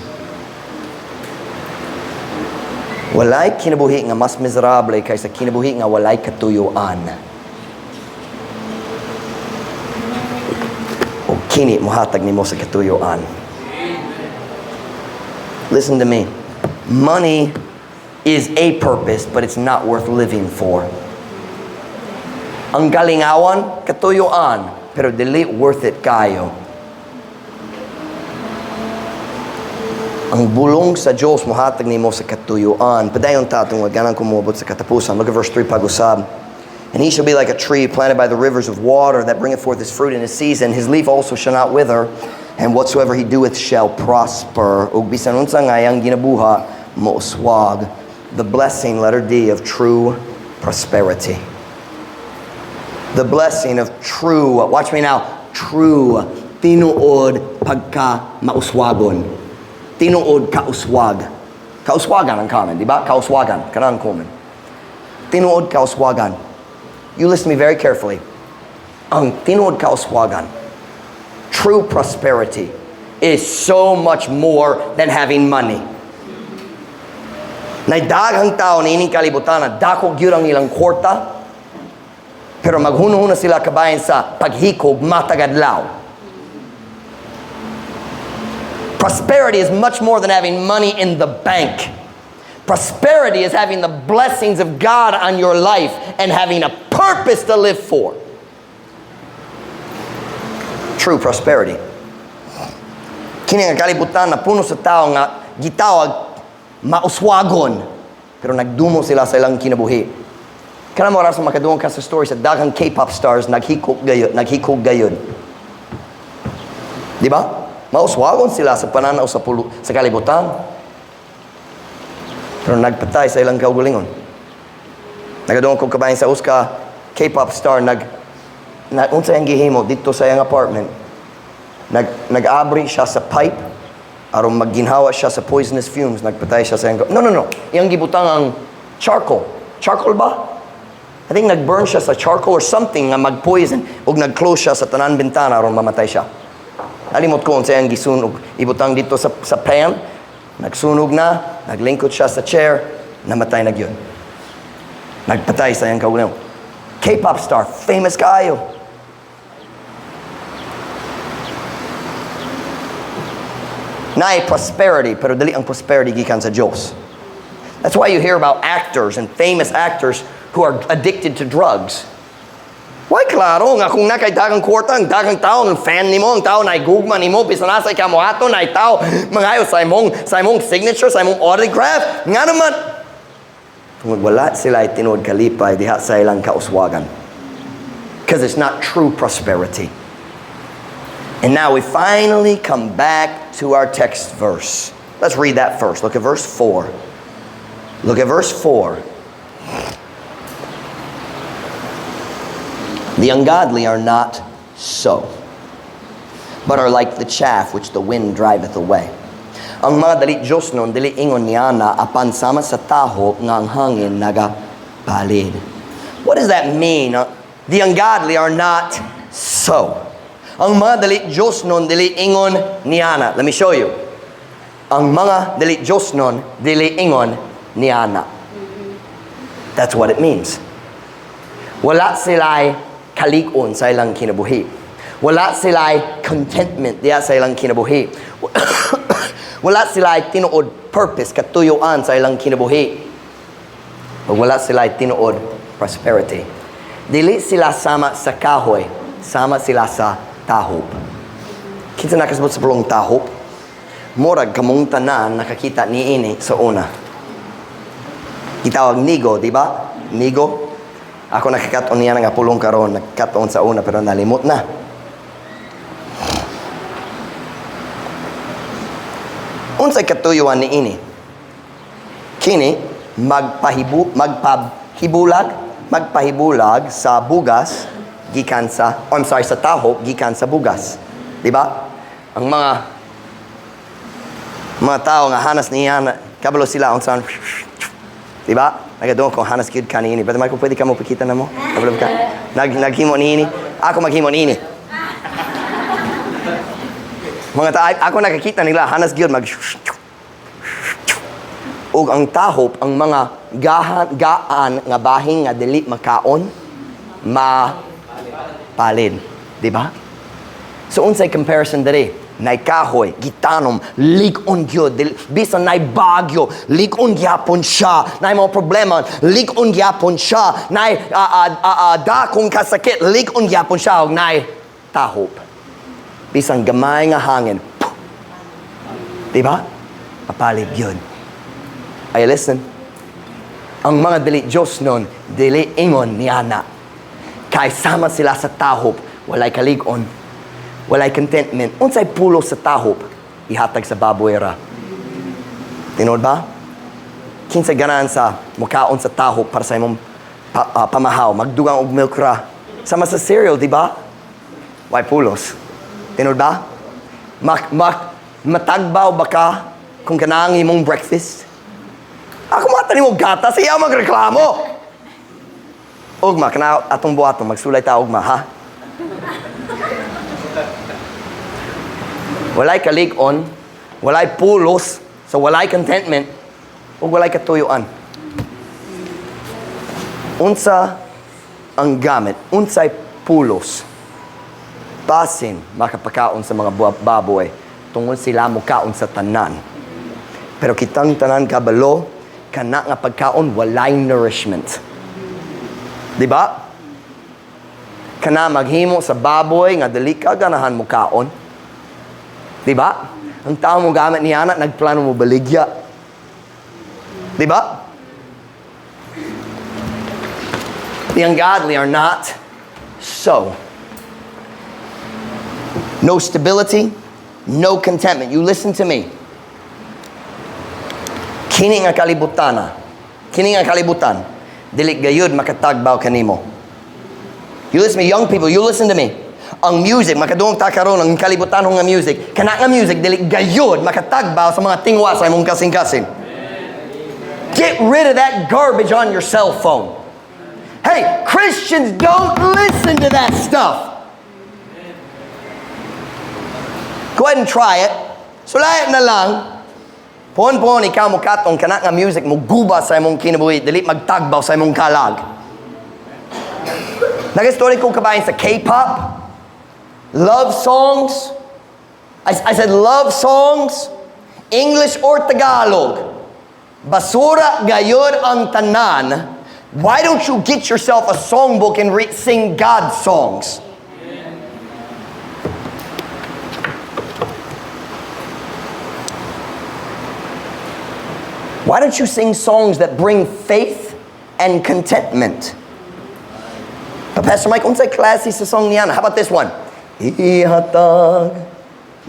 Walay kinabuhi nga mas miserable kaysa kinabuhi nga walay katuyuan. O kini muhatag nimo sa katuyuan. Listen to me. Money is a purpose, but it's not worth living for. Ang galingawan, katuyuan, pero dili worth it kayo. Ang bulong sa Diyos muhatag nimo sa katuyuan. Padayon tatong waganan kumubot sa katapusan. Look at verse 3 pag-usab. And he shall be like a tree planted by the rivers of water that bringeth forth his fruit in his season. His leaf also shall not wither, and whatsoever he doeth shall prosper. Ug bisan unsa nga iyang ginabuha mouswag. The blessing, letter D, of true prosperity. The blessing of true, watch me now, true, tinuod pagka mauswagon. Tinuod kauswag. Kauswagan ang common, di ba? Kauswagan, kanang common. Tinuod kauswagan. You listen to me very carefully. Ang tinuod kauswagan, true prosperity, is so much more than having money. Naidaghang tao na ining kalibutan na dako gyud ang ilang kwarta, pero maghuno-huno sila kabayan sa paghikog matagadlaw. Prosperity is much more than having money in the bank. Prosperity is having the blessings of God on your life and having a purpose to live for. True prosperity. Kini nga kalibutan na puno sa tao nga gitawag mauswagon, pero nagdumo sila sa ilang kinabuhi. Kana mo oras makadungog ka sa story sa daghang K-pop stars naghikog gayud. Di ba? Mauswagon sila sa pananaw sa kalibutan. Pero nagpatay sa ilang kaugalingon. Nagadungog kong kabayan sa uska K-pop star unsa yang gihimo dito sa iyang apartment. Nag-abri siya sa pipe aron magginhawa siya sa poisonous fumes, nagpatay siya sa iyang... No. Iyang gibutang ang charcoal. Charcoal ba? I think nag-burn siya sa charcoal or something nga mag-poison ug nag-close siya sa tanan bintana aron mamatay siya. Nalimot ko sa iyang gisunog. Ibutang dito sa pan, nagsunog na, naglingkod siya sa chair, namatay na yun. Nagpatay sa iyang kaugalingon. K-pop star, famous kaayo. Naay prosperity, pero dali ang prosperity gikan sa Diyos. That's why you hear about actors and famous actors who are addicted to drugs. Why klaro nga kung nakay dagang kwarta, ang dagang tao, ang fan nimo, ang tao na igugma nimo, bisanasay ka mo ato, na tao, mangayo sa imong signature, sa imong autograph, nga naman. Kung wala sila tinuod kalipay, diha sa ilang kauswagan. Because it's not true prosperity. And now we finally come back to our text verse. Let's read that first. Look at verse 4. Look at verse 4. The ungodly are not so, but are like the chaff which the wind driveth away. Ang mga dali Diyos nun, dili ingon niya na apan sama sa taho nga ang hangin nagapalid. What does that mean? The ungodly are not so. Ang mga dali Diyos nun, dili ingon niyana. Let me show you. Ang mga dali Diyos nun, dili ingon niyana. That's what it means. Wala sila'y kalig-on sa ilang kinabuhi. Wala sila'y contentment diya sa ilang kinabuhi. Wala sila'y tinuod purpose, katuyuan sa ilang kinabuhi. Wala sila'y tinuod prosperity. Dili sila sama sa kahoy, sama sila sa tahop. Kita nakasabot sa pulong tahop. Murag kamong tanan nakakita niini sa una. Gitawag nigo, di ba? Nigo. Ako nakakaton niya nga pulong karon, nakakaton sa una pero nalimot na. Unsay katuyuan niini? Kini magpahibulag sa bugas gikan sa sa taho gikan sa bugas. Di ba? Ang mga tao nga hanas niya kabalo sila unsan. Di ba? Nagadong ko hanas gid kanini. Pero Michael, pwede ka mo pakita na mo? Kabalo ka. Naghimo niini. Ako maghimo niini. Mga tao ako nakakita nila hanas gid mag ug ang tahop ang mga gaan nga bahin nga dili makaon palid, di ba? So unsay comparison diri? Nay kahoy, gitanom, lig-on gyud, bisan nay bagyo, lig-on gyapon siya. Nay mga problema, lig-on gyapon siya. Nay dakong kasakit, lig-on gyapon siya og nay tahop. Bisan gamay nga hangin. Di ba? Papalid gyud. Ay listen. Ang mga dili Diyos nun, dili ingon niyana. Kay sama sila sa tahop, walay kalig-on, walay contentment. Unsay pulo sa tahop, ihatag sa baboyera. Tinod ba? Kinsay ganahan sa mukaon sa tahop para sa imong pamahaw, magdugang og milk ra. Sama sa cereal, di ba? Way pulos. Tinod ba? Matagbaw ba ka kung ganahan imong breakfast? Ako matanim mo gata, siya magreklamo. Ugma, kana atong buhaton, magsulay ta ugma, ha? Walay kalig-on, walay pulos, so walay contentment, ug walay katuyuan. Unsa ang gamit, unsay pulos, basin makapakaon sa mga baboy, tungod sila mukaon sa tanan. Pero kitang tanan kabalo, kana nga pagkaon walay nourishment. Di ba? kana maghimo sa baboy nga dili ka ganahan mo kaon. Di ba? Ang tao mo gamit ni anak, nagplano mo baligya. Di ba? The ungodly are not so. No stability, no contentment. You listen to me. Kini nga kalibutan, dili gayud makatagbaw kanimo. You listen to me, young people, you listen to me. Ang music, makadungog ta karon ang kalibutan nga music. Kana nga music dili gayud makatagbaw sa mga tingwa sa imong kasing-kasing. Get rid of that garbage on your cell phone. Hey, Christians don't listen to that stuff. Go ahead and try it. Sulayan na lang. Pon ikaw mo katong kana nga music mo guba sa imong kinabuhi, dili magtagbaw sa imong kalag. Nag-story ko kabayan sa K-pop, love songs. I said love songs, English or Tagalog. Basura gayud ang tanan. Why don't you get yourself a songbook and sing God's songs? Why don't you sing songs that bring faith and contentment? Pastor Mike, unsay klase sa song niyan? How about this one? Ihatag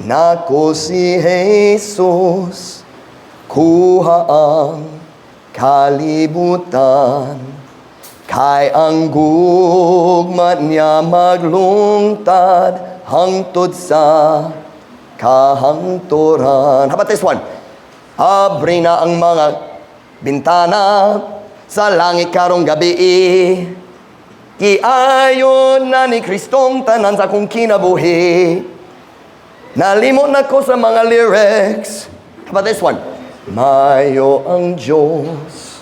nako si Jesus, kuha ang kalibutan, kay ang gugma niya maglungtad hangtod sa kahangturan. How about this one? Abri na ang mga bintana sa langit karong gabi. Giayon na ni Kristong tanan sa kong kinabuhi. Nalimot na ko sa mga lyrics. How about this one? Mayo ang Diyos,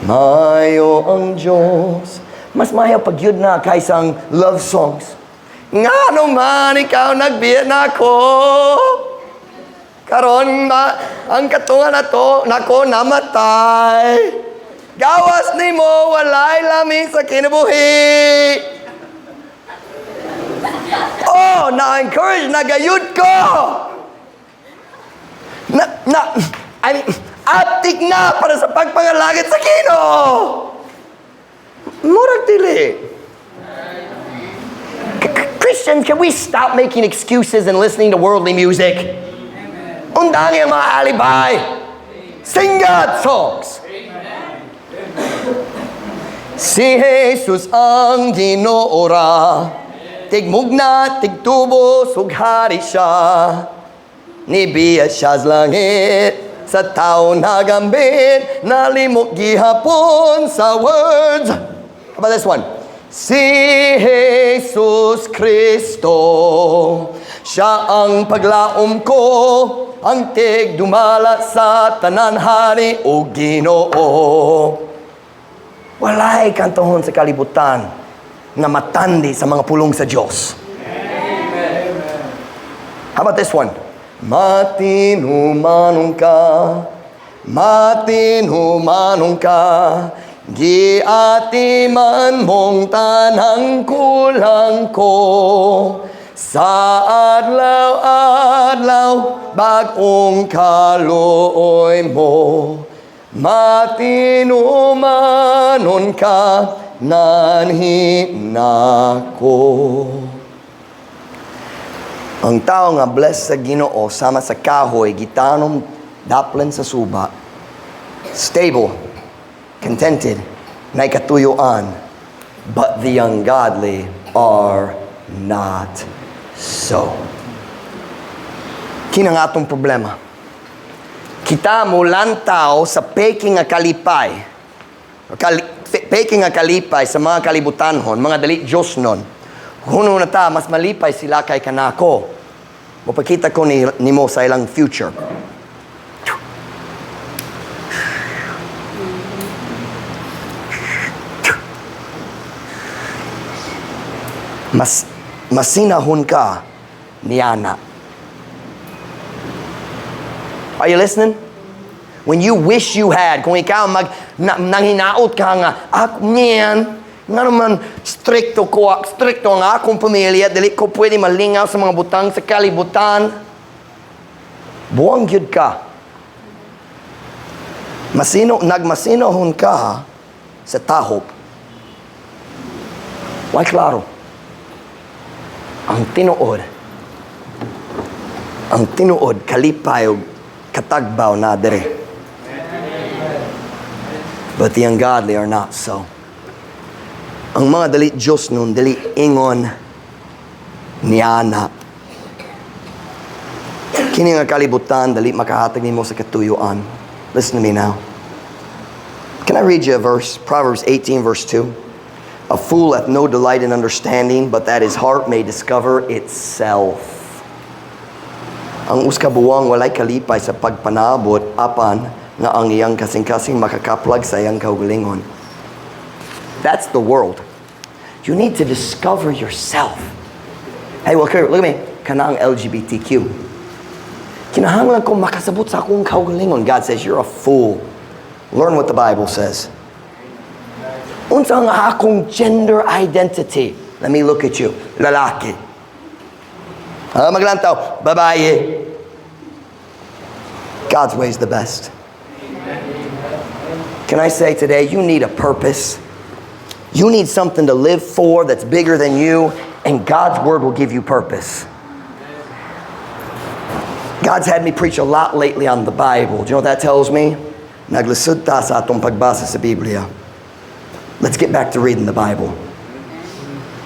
mayo ang Diyos. Mas mayo pag yun na kaysang love songs. Nga naman ikaw nagbiya na ko. Karon ang katungan na to, nako namatay. Gawas ni mo, walay lamig sa kinabuhi. Oh, na-encourage, nagayud ko. Aptik na para sa pagpangalagit sa kino. Murag dili. Christians, can we stop making excuses and listening to worldly music? Undang yung mga alibay. Sing God songs. Si Jesus ang Ginoora, tigmugna, tigtubo, sughari siya. Nibiya siya sa langit, sa tao nagambit, nalimok gihapon sa words. How about this one? Si Jesus Kristo, siya ang paglaom ko, ang tigdumala sa tananhari o Ginoo. Walay kantohon sa kalibutan na matandi sa mga pulong sa Diyos. Amen. How about this one? Matinumanong ka, giatiman mong tanang kulang ko. Sa adlaw-adlaw, bagong kaluoy mo. Matinumanon ka, nanhinako. Ang tao nga blessed sa Ginoo sama sa kahoy, gitanom daplan sa suba, stable, contented, na ikatuyuan, but the ungodly are not so. Kinang atong problema. Kita mo lantaw sa peking nga kalipay. Peking nga kalipay sa mga kalibutanhon, mga dali Diyos nun. Huno na ta, mas malipay sila kay kanako. Mapakita ko ni mo sa ilang future. Masinahon ka ni Ana. Are you listening? When you wish you had, kung ikaw nanghinaot ka nga, ako niyan, Nga naman, stricto ang akong pamilya, dili ko pwede malingaw sa mga butang sa kalibutan. Buwang gyud ka. Nagmasinohon ka sa tahop. Why klaro? Ang tinuod, kalipay o katagbaw na dere. But the ungodly are not so. Ang mga dali Diyos nun, dali ingon niyana. Kini nga kalibutan, dali makahatag nimo sa katuyuan. Listen to me now. Can I read you a verse? Proverbs 18 verse 2. A fool hath no delight in understanding, but that his heart may discover itself. Ang uskabuwang walay kalipay sa pagpanabot apan na ang iyang kasing-kasing makakaplag sa iyang kaugalingon. That's the world. You need to discover yourself. Hey, well, Kurt, look at me. Kanang LGBTQ. Kinahanglan ko makasabot sa akong kaugalingon. God says, you're a fool. Learn what the Bible says. Unsa nga akong gender identity? Let me look at you. Lalaki. Maglantaw. Babae. God's way is the best. Can I say today, you need a purpose. You need something to live for that's bigger than you, and God's word will give you purpose. God's had me preach a lot lately on the Bible. Do you know what that tells me? Naglisod ta sa atong pagbasa sa Biblia. Let's get back to reading the Bible.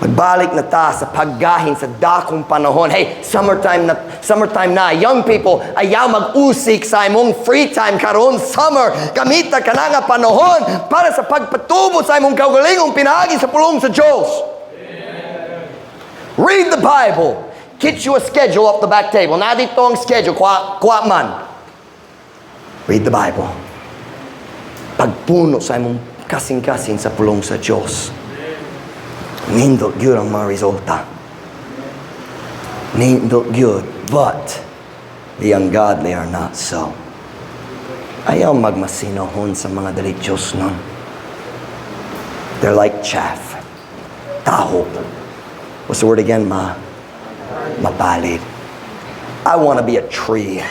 Magbalik na ta sa paggahin sa dakong panahon. Hey, summertime na. Young people, ayaw mag-usik sa imong free time karon summer. Gamita ka na nga panahon para sa pagpatubo sa imong kaugalingong pinaagi sa pulong sa Diyos. Read the Bible. Get you a schedule off the back table. Na dito ang schedule. Kuha man. Read the Bible. Pagpuno sa imong kasing-kasing sa pulong sa Diyos. Nindot gyud ang mga resulta. Nindot gyud, but the ungodly are not so. Ayaw magmasinohon sa mga dali Diyos nun. They're like chaff. Tahop. What's the word again? Mapalid. I want to be a tree.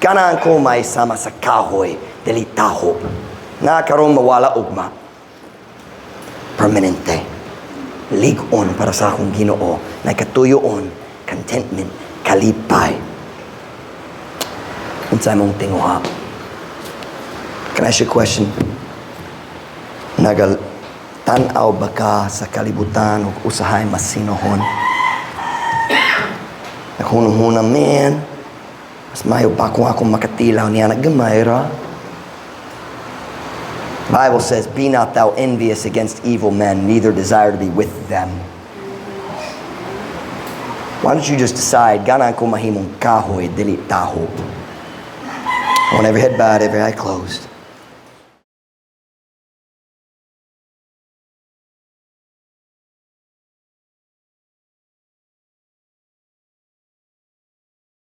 Kanaan ko may sama sa kahoy, dali tahop. Nga karon mawala ugma. Permanente. Ligon para sa akong Ginoo na katuyoon, contentment, kalipay. Unsay mong tinguha? Can I ask you a question? Tanaw ba ka sa kalibutan o usahay masinohon? Naghunong-hunang, man, mas mayo pa kung akong makatilaw niya naggamay ra. Bible says, be not thou envious against evil men, neither desire to be with them. Why don't you just decide, ganan ko mahimong kahoy, dili taho. I want every head bowed, every eye closed.